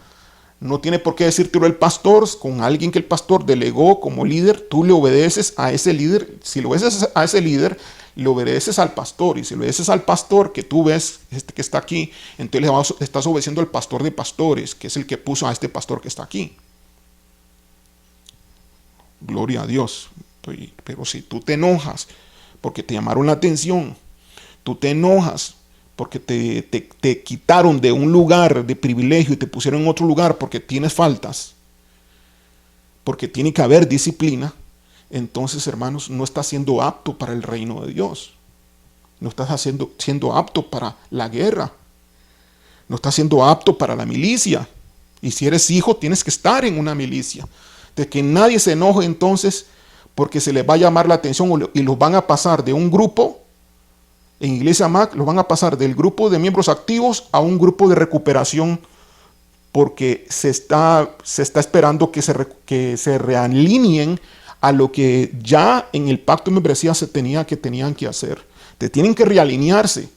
[SPEAKER 1] No tiene por qué decírtelo el pastor, con alguien que el pastor delegó como líder, tú le obedeces a ese líder. Si le obedeces a ese líder, le obedeces al pastor, y si le obedeces al pastor que tú ves, que está aquí, entonces le estás obedeciendo al pastor de pastores, que es el que puso a este pastor que está aquí. Gloria a Dios. Pero si tú te enojas porque te llamaron la atención, tú te enojas porque te quitaron de un lugar de privilegio y te pusieron en otro lugar porque tienes faltas, porque tiene que haber disciplina, entonces, hermanos, no estás siendo apto para el reino de Dios. No estás siendo apto para la guerra. No estás siendo apto para la milicia. Y si eres hijo, tienes que estar en una milicia. De que nadie se enoje entonces porque se les va a llamar la atención y los van a pasar de un grupo, en Iglesia MAC, los van a pasar del grupo de miembros activos a un grupo de recuperación, porque se está esperando que se realineen a lo que ya en el pacto de membresía tenían que hacer. Tienen que realinearse.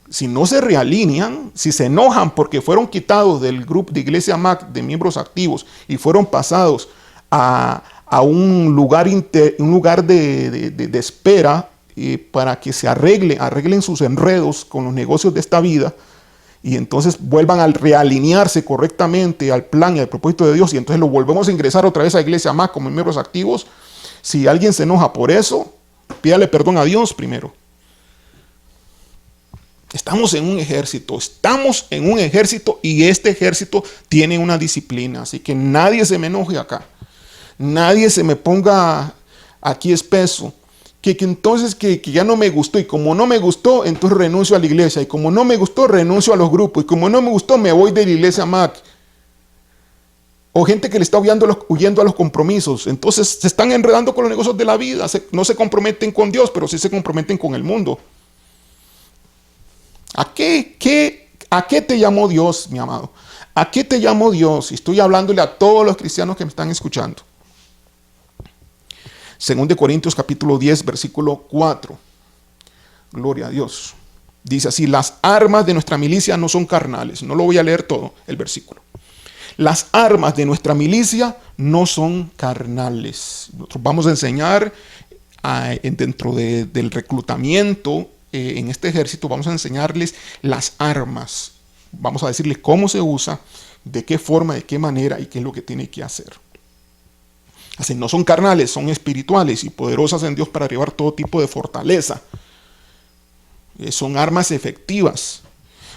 [SPEAKER 1] Si no se realinean, si se enojan porque fueron quitados del grupo de Iglesia MAC de miembros activos y fueron pasados a un lugar de espera, para que se arreglen sus enredos con los negocios de esta vida, y entonces vuelvan a realinearse correctamente al plan y al propósito de Dios, y entonces lo volvemos a ingresar otra vez a Iglesia MAC como miembros activos. Si alguien se enoja por eso, pídale perdón a Dios primero. Estamos en un ejército y este ejército tiene una disciplina. Así que nadie se me enoje acá. Nadie se me ponga aquí espeso. Que entonces que ya no me gustó, y como no me gustó, entonces renuncio a la iglesia, y como no me gustó, renuncio a los grupos, y como no me gustó, me voy de la iglesia MAC. O gente que le está huyendo a los compromisos. Entonces se están enredando con los negocios de la vida. No se comprometen con Dios, pero sí se comprometen con el mundo. ¿A qué te llamó Dios, mi amado? ¿A qué te llamó Dios? Y estoy hablándole a todos los cristianos que me están escuchando. 2 Corintios capítulo 10, versículo 4. Gloria a Dios. Dice así: las armas de nuestra milicia no son carnales. No lo voy a leer todo el versículo. Las armas de nuestra milicia no son carnales. Nosotros vamos a enseñar dentro del reclutamiento en este ejército, vamos a enseñarles las armas. Vamos a decirles cómo se usa, de qué forma, de qué manera y qué es lo que tiene que hacer. Así, no son carnales, son espirituales y poderosas en Dios para arribar todo tipo de fortaleza. Son armas efectivas.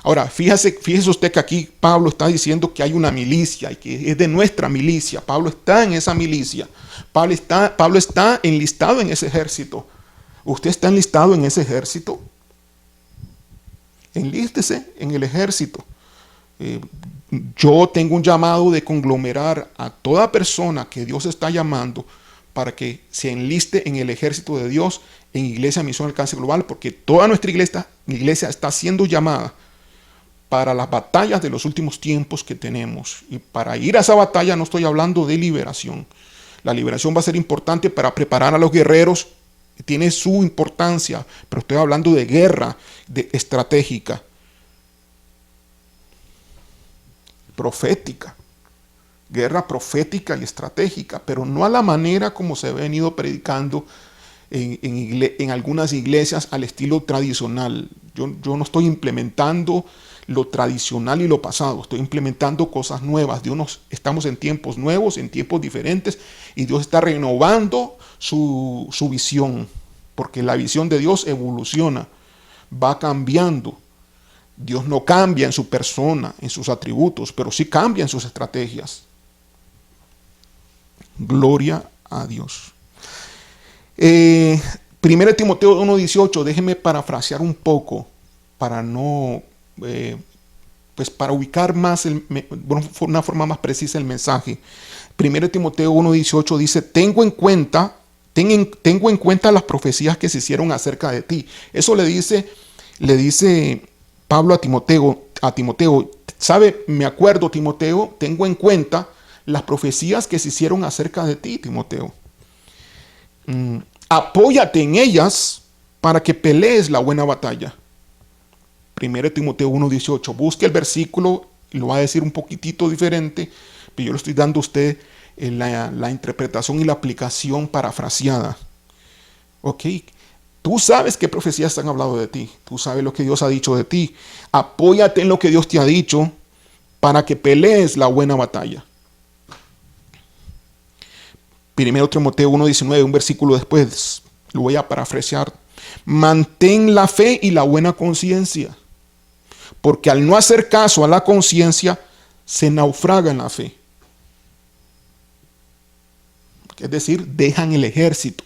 [SPEAKER 1] Ahora, fíjese usted que aquí Pablo está diciendo que hay una milicia y que es de nuestra milicia. Pablo está en esa milicia. Pablo está enlistado en ese ejército. ¿Usted está enlistado en ese ejército? Enlístese en el ejército. Yo tengo un llamado de conglomerar a toda persona que Dios está llamando para que se enliste en el ejército de Dios en Iglesia Misión Alcance Global, porque toda nuestra iglesia está siendo llamada para las batallas de los últimos tiempos que tenemos. Y para ir a esa batalla no estoy hablando de liberación. La liberación va a ser importante para preparar a los guerreros, tiene su importancia, pero estoy hablando de guerra estratégica, profética, guerra profética y estratégica, pero no a la manera como se ha venido predicando en algunas iglesias al estilo tradicional. Yo no estoy implementando lo tradicional y lo pasado, estoy implementando cosas nuevas. Estamos en tiempos nuevos, en tiempos diferentes, y Dios está renovando su visión, porque la visión de Dios evoluciona, va cambiando. Dios no cambia en su persona, en sus atributos, pero sí cambia en sus estrategias. Gloria a Dios. 1 Timoteo 1:18, déjeme parafrasear un poco para no, para ubicar más, una forma más precisa el mensaje. 1 Timoteo 1:18 dice: tengo en cuenta las profecías que se hicieron acerca de ti. Eso le dice Pablo a Timoteo, ¿sabe? Me acuerdo, Timoteo, tengo en cuenta las profecías que se hicieron acerca de ti, Timoteo. Apóyate en ellas para que pelees la buena batalla. 1 Timoteo 1:18. Busque el versículo, lo va a decir un poquitito diferente, pero yo le estoy dando a usted la interpretación y la aplicación parafraseada. Ok. Tú sabes qué profecías han hablado de ti. Tú sabes lo que Dios ha dicho de ti. Apóyate en lo que Dios te ha dicho para que pelees la buena batalla. 1 Timoteo 1:19, un versículo después, lo voy a parafrasear. Mantén la fe y la buena conciencia, porque al no hacer caso a la conciencia, se naufraga en la fe. Es decir, dejan el ejército.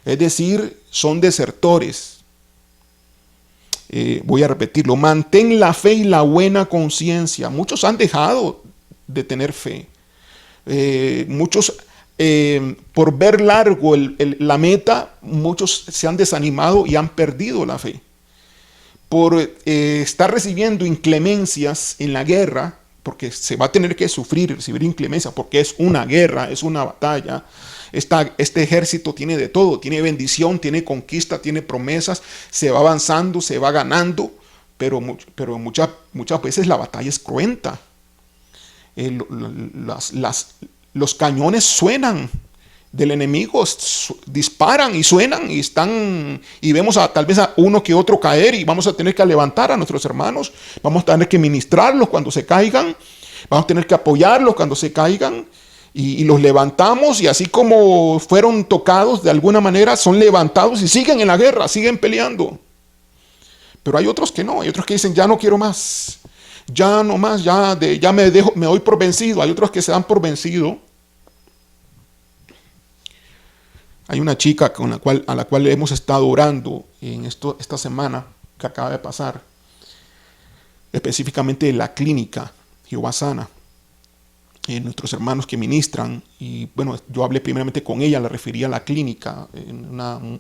[SPEAKER 1] Es decir, son desertores. Voy a repetirlo. Mantén la fe y la buena conciencia. Muchos han dejado de tener fe. Muchos, por ver largo la meta, muchos se han desanimado y han perdido la fe. Por estar recibiendo inclemencias en la guerra, porque se va a tener que recibir inclemencia, porque es una guerra, es una batalla. Este ejército tiene de todo, tiene bendición, tiene conquista, tiene promesas, se va avanzando, se va ganando, pero muchas veces la batalla es cruenta. Los cañones suenan del enemigo, disparan y suenan y vemos tal vez a uno que otro caer, y vamos a tener que levantar a nuestros hermanos, vamos a tener que ministrarlos cuando se caigan, vamos a tener que apoyarlos cuando se caigan. Y los levantamos, y así como fueron tocados de alguna manera, son levantados y siguen en la guerra, siguen peleando. Pero hay otros que no, hay otros que dicen, ya no quiero más, ya no más, ya me doy por vencido. Hay otros que se dan por vencido. Hay una chica a la cual hemos estado orando esta semana que acaba de pasar, específicamente en la clínica Jehová Sana. Nuestros hermanos que ministran, y bueno, yo hablé primeramente con ella, la refería a la clínica,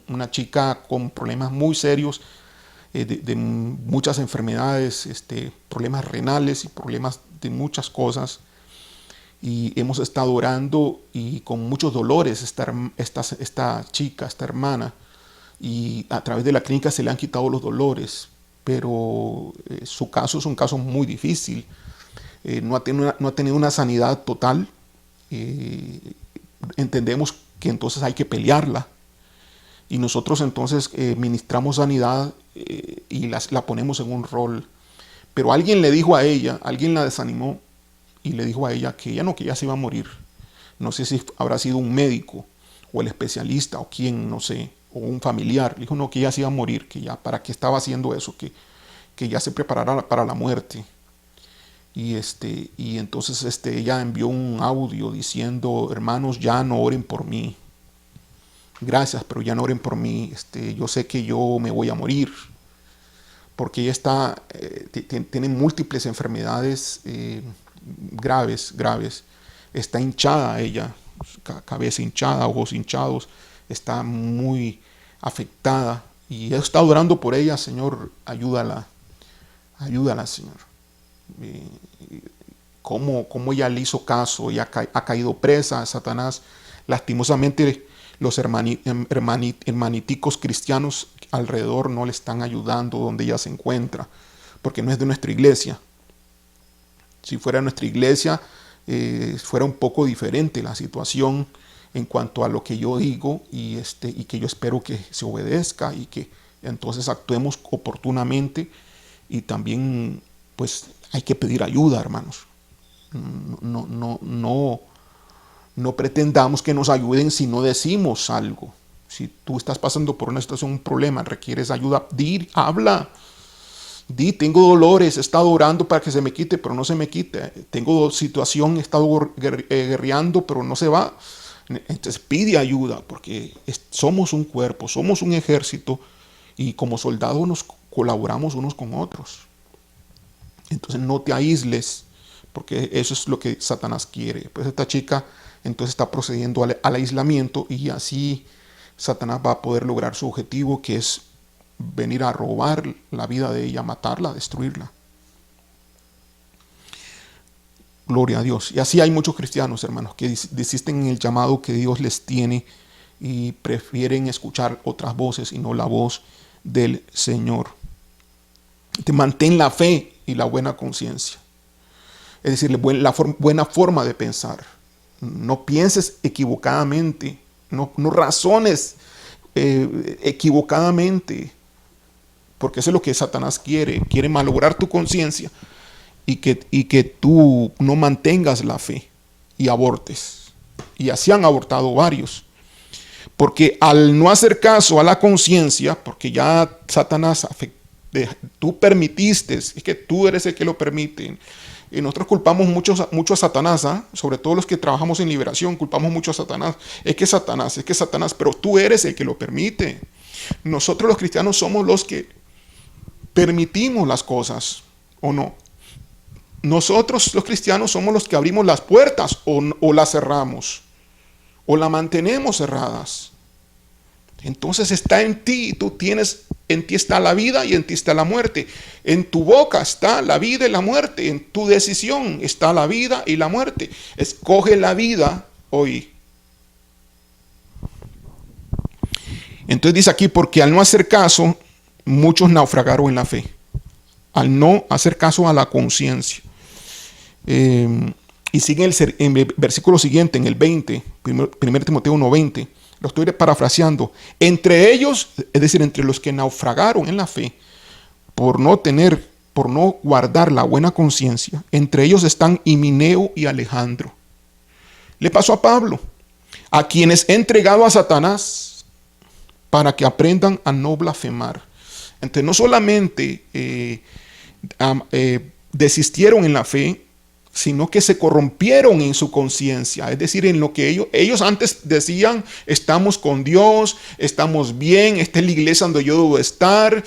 [SPEAKER 1] una chica con problemas muy serios, de muchas enfermedades, problemas renales y problemas de muchas cosas, y hemos estado orando y con muchos dolores esta chica, esta hermana, y a través de la clínica se le han quitado los dolores, pero su caso es un caso muy difícil. No ha tenido una sanidad total. Entendemos que entonces hay que pelearla. Y nosotros entonces ministramos sanidad y la ponemos en un rol. Pero alguien le dijo a ella, alguien la desanimó y le dijo a ella que ella se iba a morir. No sé si habrá sido un médico o el especialista o quién, no sé, o un familiar. Le dijo no, que ella se iba a morir, que ya para qué estaba haciendo eso, que ya se preparara para la muerte. Y entonces ella envió un audio diciendo, hermanos, ya no oren por mí. Gracias, pero ya no oren por mí. Yo sé que yo me voy a morir. Porque ella tiene múltiples enfermedades graves. Está hinchada ella, cabeza hinchada, ojos hinchados. Está muy afectada. Y he estado orando por ella, Señor, ayúdala, Señor. Cómo ella le hizo caso, ella ha caído presa a Satanás. Lastimosamente los hermaniticos cristianos alrededor no le están ayudando donde ella se encuentra, porque no es de nuestra iglesia. Si fuera nuestra iglesia, fuera un poco diferente la situación en cuanto a lo que yo digo y que yo espero que se obedezca y que entonces actuemos oportunamente. Y también pues hay que pedir ayuda, hermanos. No pretendamos que nos ayuden si no decimos algo. Si tú estás pasando por una situación, un problema, requieres ayuda, habla. Tengo dolores, he estado orando para que se me quite, pero no se me quite. Tengo situación, he estado guerreando, pero no se va. Entonces pide ayuda, porque somos un cuerpo, somos un ejército, y como soldados nos colaboramos unos con otros. Entonces no te aísles, porque eso es lo que Satanás quiere. Pues esta chica entonces está procediendo al aislamiento, y así Satanás va a poder lograr su objetivo, que es venir a robar la vida de ella, matarla, destruirla. Gloria a Dios. Y así hay muchos cristianos, hermanos, que desisten en el llamado que Dios les tiene y prefieren escuchar otras voces y no la voz del Señor. Mantén la fe y la buena conciencia. Es decir, la buena forma de pensar. No pienses equivocadamente. No razones equivocadamente. Porque eso es lo que Satanás quiere. Quiere malograr tu conciencia y que tú no mantengas la fe y abortes. Y así han abortado varios. Porque al no hacer caso a la conciencia, porque ya Satanás tú permitiste, es que tú eres el que lo permite. Y nosotros culpamos mucho a Satanás, sobre todo los que trabajamos en liberación, culpamos mucho a Satanás. Es que Satanás, pero tú eres el que lo permite. Nosotros los cristianos somos los que permitimos las cosas, ¿o no? Nosotros los cristianos somos los que abrimos las puertas o las cerramos, o las mantenemos cerradas. Entonces está en ti, en ti está la vida y en ti está la muerte. En tu boca está la vida y la muerte. En tu decisión está la vida y la muerte. Escoge la vida hoy. Entonces dice aquí, porque al no hacer caso, muchos naufragaron en la fe. Al no hacer caso a la conciencia. Y sigue en el versículo siguiente, en el 20, 1 Timoteo 1:20. Lo estoy parafraseando. Entre ellos, es decir, entre los que naufragaron en la fe, por no guardar la buena conciencia, entre ellos están Himeneo y Alejandro. Le pasó a Pablo, a quienes he entregado a Satanás para que aprendan a no blasfemar. Entonces no solamente desistieron en la fe, sino que se corrompieron en su conciencia, es decir, en lo que ellos antes decían: estamos con Dios, estamos bien, esta es la iglesia donde yo debo estar,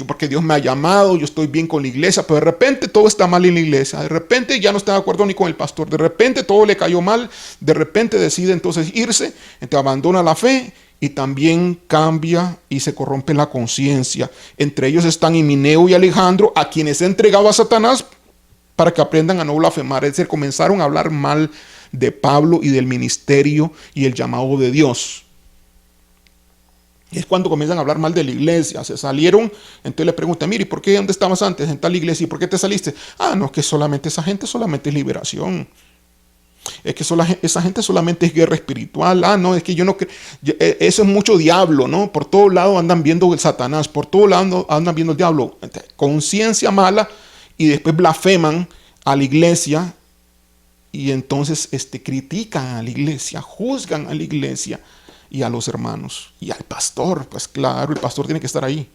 [SPEAKER 1] porque Dios me ha llamado, yo estoy bien con la iglesia, pero de repente todo está mal en la iglesia, de repente ya no está de acuerdo ni con el pastor, de repente todo le cayó mal, de repente decide entonces irse, entonces abandona la fe y también cambia y se corrompe la conciencia. Entre ellos están Himeneo y Alejandro, a quienes he entregado a Satanás para que aprendan a no blasfemar. Es decir, comenzaron a hablar mal de Pablo y del ministerio y el llamado de Dios. Y es cuando comienzan a hablar mal de la iglesia. Se salieron, entonces le preguntan: mire, ¿por qué? ¿Dónde estabas antes? En tal iglesia. ¿Y por qué te saliste? No, es que solamente esa gente solamente es liberación. Es que esa gente solamente es guerra espiritual. No, es que yo no creo. Eso es mucho diablo, ¿no? Por todos lados andan viendo el Satanás, por todos lados andan viendo el diablo. Conciencia mala. Y después blasfeman a la iglesia y entonces critican a la iglesia, juzgan a la iglesia y a los hermanos y al pastor. Pues claro, el pastor tiene que estar ahí.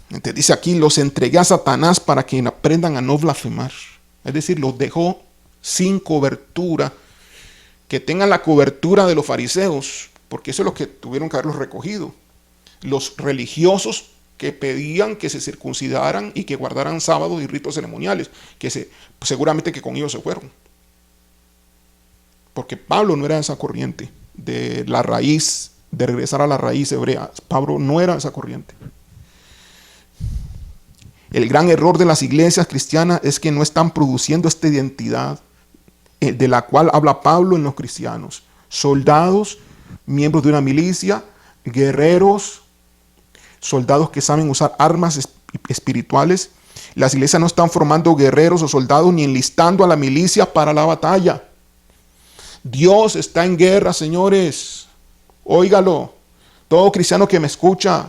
[SPEAKER 1] Entonces dice aquí: los entregué a Satanás para que aprendan a no blasfemar. Es decir, los dejó sin cobertura, que tengan la cobertura de los fariseos, porque eso es lo que tuvieron que haberlos recogido. Los religiosos que pedían que se circuncidaran y que guardaran sábados y ritos ceremoniales, seguramente que con ellos se fueron. Porque Pablo no era de esa corriente, de la raíz, de regresar a la raíz hebrea. Pablo no era de esa corriente. El gran error de las iglesias cristianas es que no están produciendo esta identidad de la cual habla Pablo en los cristianos. Soldados, miembros de una milicia, guerreros, soldados que saben usar armas espirituales. Las iglesias no están formando guerreros o soldados ni enlistando a la milicia para la batalla. Dios está en guerra, señores. Óigalo. Todo cristiano que me escucha,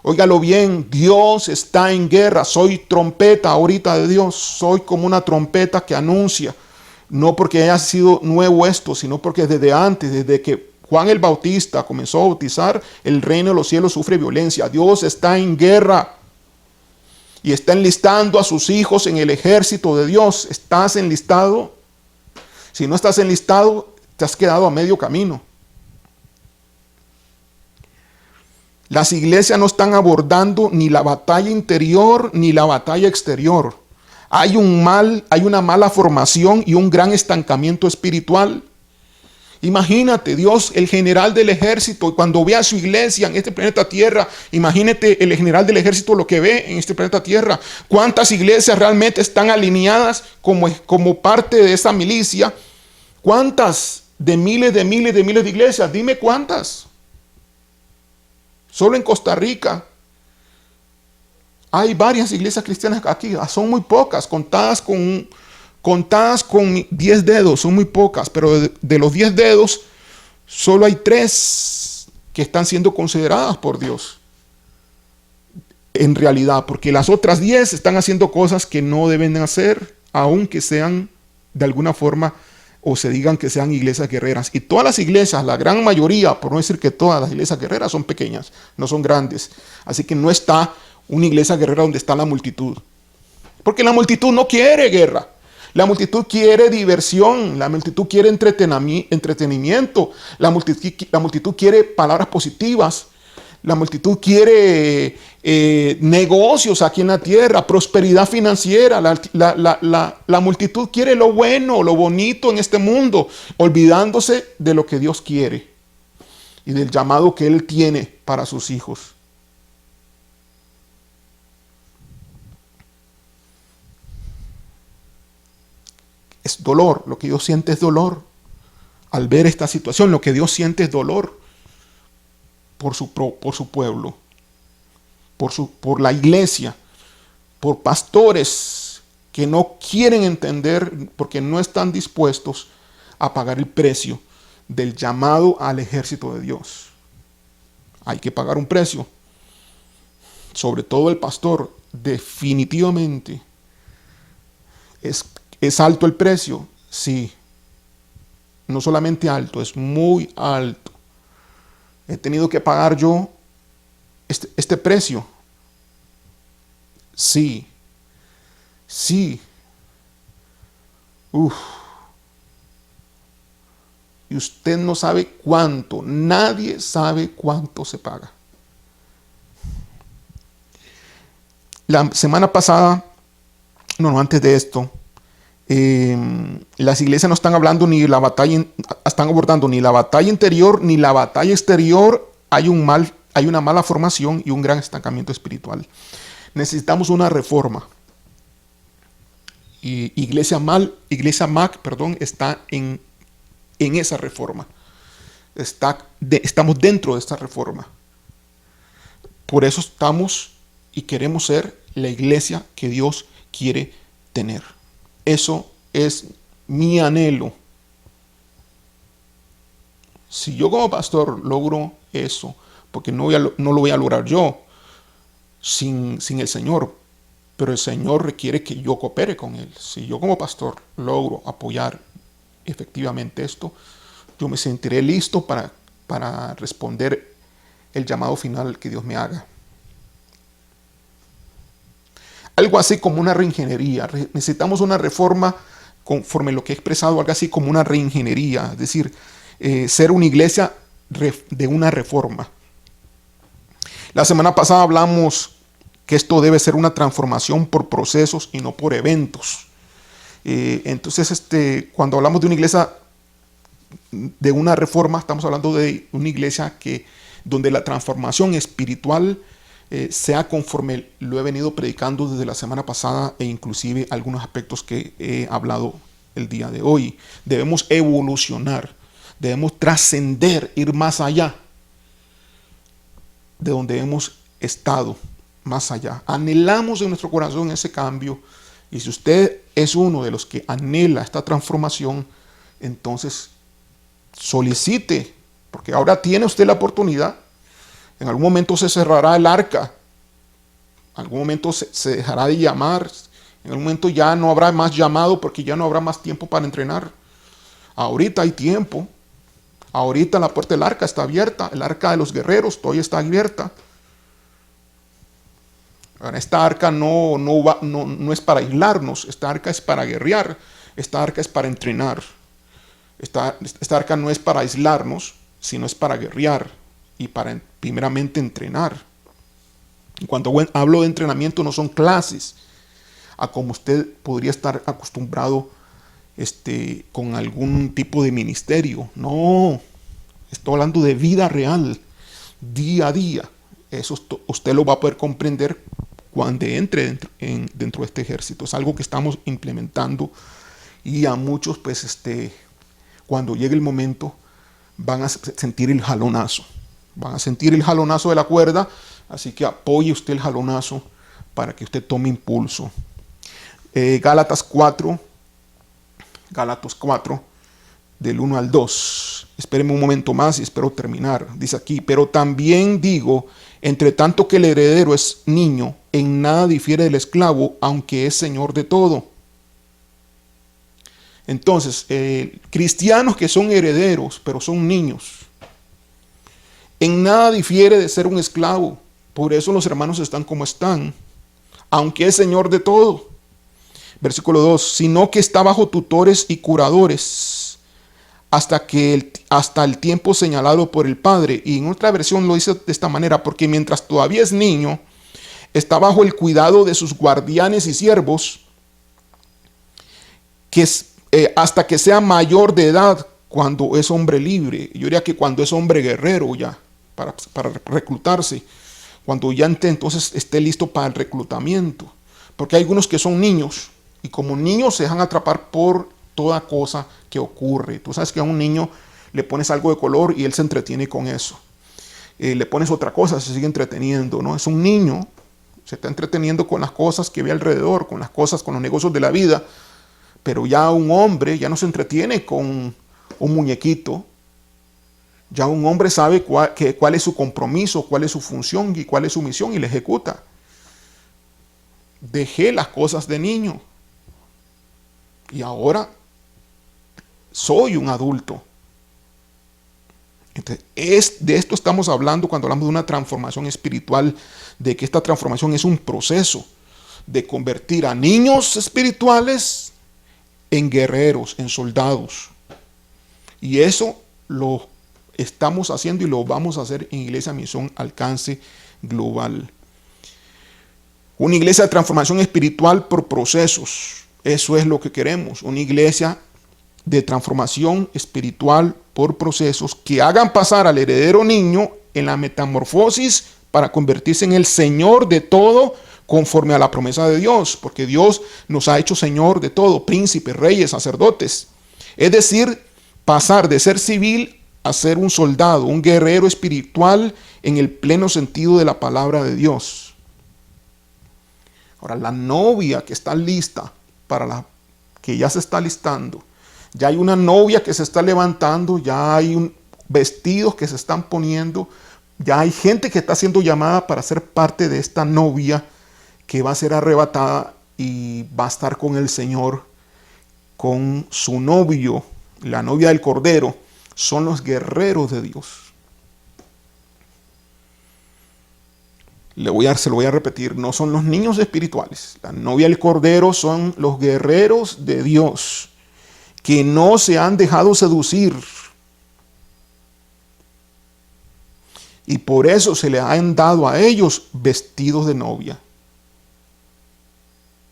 [SPEAKER 1] óigalo bien. Dios está en guerra. Soy trompeta ahorita de Dios. Soy como una trompeta que anuncia. No porque haya sido nuevo esto, sino porque desde antes, desde que Juan el Bautista comenzó a bautizar, el reino de los cielos sufre violencia. Dios está en guerra y está enlistando a sus hijos en el ejército de Dios. ¿Estás enlistado? Si no estás enlistado, te has quedado a medio camino. Las iglesias no están abordando ni la batalla interior ni la batalla exterior. Hay una mala formación y un gran estancamiento espiritual. Imagínate, Dios, el general del ejército, cuando ve a su iglesia en este planeta Tierra, imagínate el general del ejército lo que ve en este planeta Tierra. ¿Cuántas iglesias realmente están alineadas como parte de esa milicia? ¿Cuántas de miles de iglesias? Dime cuántas. Solo en Costa Rica hay varias iglesias cristianas aquí. Son muy pocas, contadas con 10 dedos, son muy pocas, pero de los 10 dedos, solo hay 3 que están siendo consideradas por Dios. En realidad, porque las otras 10 están haciendo cosas que no deben hacer, aunque sean de alguna forma o se digan que sean iglesias guerreras. Y todas las iglesias, la gran mayoría, por no decir que todas las iglesias guerreras, son pequeñas, no son grandes. Así que no está una iglesia guerrera donde está la multitud. Porque la multitud no quiere guerra. La multitud quiere diversión, la multitud quiere entretenimiento, la multitud quiere palabras positivas, la multitud quiere negocios aquí en la tierra, prosperidad financiera, la multitud quiere lo bueno, lo bonito en este mundo, olvidándose de lo que Dios quiere y del llamado que Él tiene para sus hijos. Es dolor, lo que Dios siente es dolor. Al ver esta situación, lo que Dios siente es dolor por su pueblo, por la iglesia, por pastores que no quieren entender porque no están dispuestos a pagar el precio del llamado al ejército de Dios. Hay que pagar un precio. Sobre todo el pastor, definitivamente. ¿Es alto el precio? Sí. No solamente alto, es muy alto. He tenido que pagar yo este precio. Sí, sí. Uf. Y usted no sabe cuánto, nadie sabe cuánto se paga. La semana pasada, no, antes de esto, las iglesias no están hablando ni la batalla, están abordando ni la batalla interior ni la batalla exterior. Hay una mala formación y un gran estancamiento espiritual. Necesitamos una reforma. Y Iglesia MAC, está en esa reforma. Estamos dentro de esta reforma. Por eso estamos y queremos ser la iglesia que Dios quiere tener. Eso es mi anhelo. Si yo como pastor logro eso, porque no lo voy a lograr yo sin el Señor, pero el Señor requiere que yo coopere con Él. Si yo como pastor logro apoyar efectivamente esto, yo me sentiré listo para responder el llamado final que Dios me haga. Algo así como una reingeniería. Necesitamos una reforma conforme lo que he expresado, algo así como una reingeniería, es decir, ser una iglesia de una reforma. La semana pasada hablamos que esto debe ser una transformación por procesos y no por eventos. Entonces, cuando hablamos de una iglesia de una reforma, estamos hablando de una iglesia donde la transformación espiritual sea conforme lo he venido predicando desde la semana pasada e inclusive algunos aspectos que he hablado el día de hoy. Debemos evolucionar, debemos trascender, ir más allá de donde hemos estado, más allá. Anhelamos en nuestro corazón ese cambio, y si usted es uno de los que anhela esta transformación, entonces solicite, porque ahora tiene usted la oportunidad. En algún momento se cerrará el arca, en algún momento se dejará de llamar, en algún momento ya no habrá más llamado porque ya no habrá más tiempo para entrenar. Ahorita hay tiempo, ahorita la puerta del arca está abierta, el arca de los guerreros todavía está abierta. Ahora, esta arca no es para aislarnos, esta arca es para guerrear, esta arca es para entrenar. Esta arca no es para aislarnos, sino es para guerrear y para primeramente entrenar. Y cuando hablo de entrenamiento, no son clases a como usted podría estar acostumbrado con algún tipo de ministerio. No, estoy hablando de vida real, día a día. Eso usted lo va a poder comprender cuando entre dentro de este ejército. Es algo que estamos implementando, y a muchos, pues, cuando llegue el momento, van a sentir el jalonazo. Van a sentir el jalonazo de la cuerda, así que apoye usted el jalonazo para que usted tome impulso. Gálatas 4, del 1 al 2. Espérenme un momento más y espero terminar. Dice aquí: pero también digo, entre tanto que el heredero es niño, en nada difiere del esclavo, aunque es señor de todo. Entonces, cristianos que son herederos, pero son niños, en nada difiere de ser un esclavo. Por eso los hermanos están como están, aunque es señor de todo. Versículo 2, sino que está bajo tutores y curadores hasta el tiempo señalado por el Padre. Y en otra versión lo dice de esta manera: porque mientras todavía es niño, está bajo el cuidado de sus guardianes y siervos, hasta que sea mayor de edad, cuando es hombre libre. Yo diría que cuando es hombre guerrero ya, para reclutarse, cuando ya entonces esté listo para el reclutamiento. Porque hay algunos que son niños, y como niños se dejan atrapar por toda cosa que ocurre. Tú sabes que a un niño le pones algo de color y él se entretiene con eso. Le pones otra cosa, se sigue entreteniendo, ¿no? Es un niño, se está entreteniendo con las cosas que ve alrededor, con los negocios de la vida. Pero ya un hombre ya no se entretiene con un muñequito. Ya un hombre sabe cuál es su compromiso, cuál es su función y cuál es su misión, y la ejecuta. Dejé las cosas de niño y ahora soy un adulto. Entonces, de esto estamos hablando cuando hablamos de una transformación espiritual, de que esta transformación es un proceso de convertir a niños espirituales en guerreros, en soldados. Y eso lo estamos haciendo y lo vamos a hacer en Iglesia Misión Alcance Global. Una iglesia de transformación espiritual por procesos. Eso es lo que queremos. Una iglesia de transformación espiritual por procesos que hagan pasar al heredero niño en la metamorfosis para convertirse en el Señor de todo conforme a la promesa de Dios, porque Dios nos ha hecho Señor de todo, príncipes, reyes, sacerdotes. Es decir, pasar de ser civil a ser un soldado, un guerrero espiritual en el pleno sentido de la palabra de Dios. Ahora, la novia que está lista que ya se está listando, ya hay una novia que se está levantando, ya hay vestidos que se están poniendo, ya hay gente que está siendo llamada para ser parte de esta novia que va a ser arrebatada y va a estar con el Señor, con su novio, la novia del Cordero. Son los guerreros de Dios. Se lo voy a repetir, no son los niños espirituales. La novia del Cordero son los guerreros de Dios, que no se han dejado seducir. Y por eso se le han dado a ellos vestidos de novia.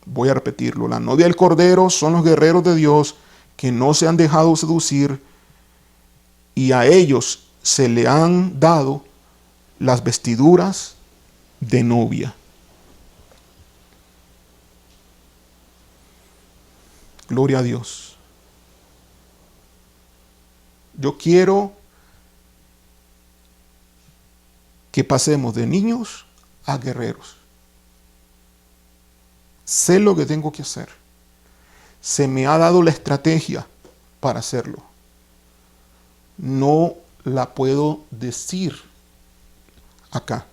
[SPEAKER 1] Voy a repetirlo, la novia del Cordero son los guerreros de Dios que no se han dejado seducir, y a ellos se le han dado las vestiduras de novia. Gloria a Dios. Yo quiero que pasemos de niños a guerreros. Sé lo que tengo que hacer. Se me ha dado la estrategia para hacerlo. No la puedo decir acá,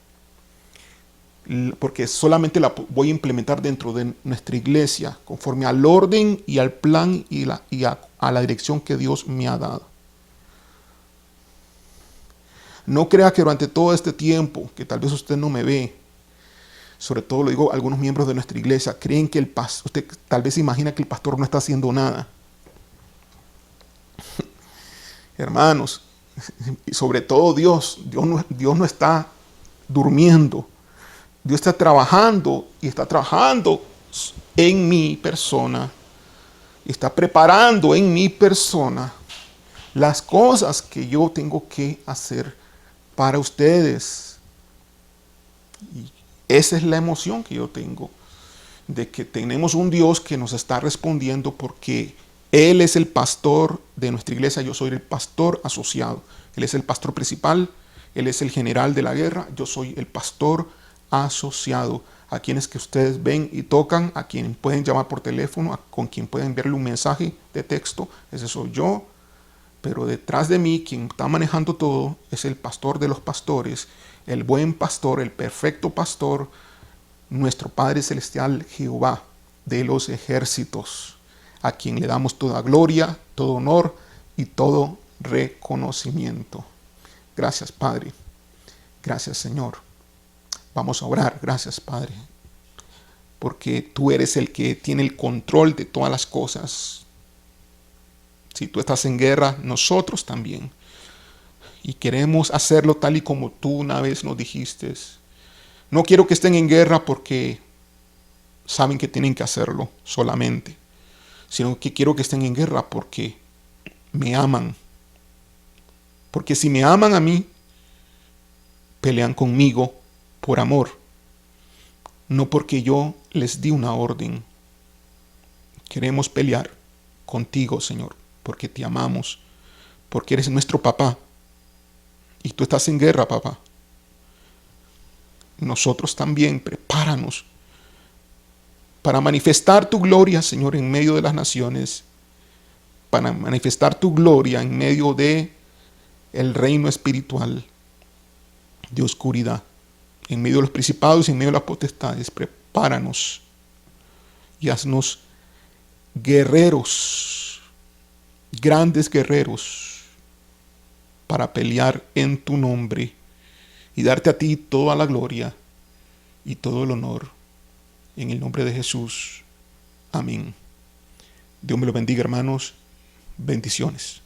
[SPEAKER 1] porque solamente la voy a implementar dentro de nuestra iglesia, conforme al orden y al plan y a la dirección que Dios me ha dado. No crea que durante todo este tiempo, que tal vez usted no me ve, sobre todo lo digo a algunos miembros de nuestra iglesia, creen que usted tal vez imagina que el pastor no está haciendo nada. Hermanos, y sobre todo Dios no está durmiendo. Dios está trabajando y está trabajando en mi persona. Y está preparando en mi persona las cosas que yo tengo que hacer para ustedes. Y esa es la emoción que yo tengo, de que tenemos un Dios que nos está respondiendo, porque Él es el pastor de nuestra iglesia. Yo soy el pastor asociado. Él es el pastor principal. Él es el general de la guerra. Yo soy el pastor asociado. A quienes que ustedes ven y tocan, a quien pueden llamar por teléfono, con quien pueden enviarle un mensaje de texto, ese soy yo. Pero detrás de mí, quien está manejando todo, es el pastor de los pastores, el buen pastor, el perfecto pastor, nuestro Padre Celestial, Jehová de los ejércitos, a quien le damos toda gloria, todo honor y todo reconocimiento. Gracias, Padre. Gracias, Señor. Vamos a orar. Gracias, Padre, porque tú eres el que tiene el control de todas las cosas. Si tú estás en guerra, nosotros también. Y queremos hacerlo tal y como tú una vez nos dijiste. No quiero que estén en guerra porque saben que tienen que hacerlo solamente, sino que quiero que estén en guerra porque me aman. Porque si me aman a mí, pelean conmigo por amor, no porque yo les di una orden. Queremos pelear contigo, Señor, porque te amamos, porque eres nuestro papá. Y tú estás en guerra, papá. Nosotros también, prepáranos para manifestar tu gloria, Señor, en medio de las naciones, para manifestar tu gloria en medio de el reino espiritual de oscuridad, en medio de los principados y en medio de las potestades. Prepáranos y haznos guerreros, grandes guerreros, para pelear en tu nombre y darte a ti toda la gloria y todo el honor. En el nombre de Jesús. Amén. Dios me lo bendiga, hermanos. Bendiciones.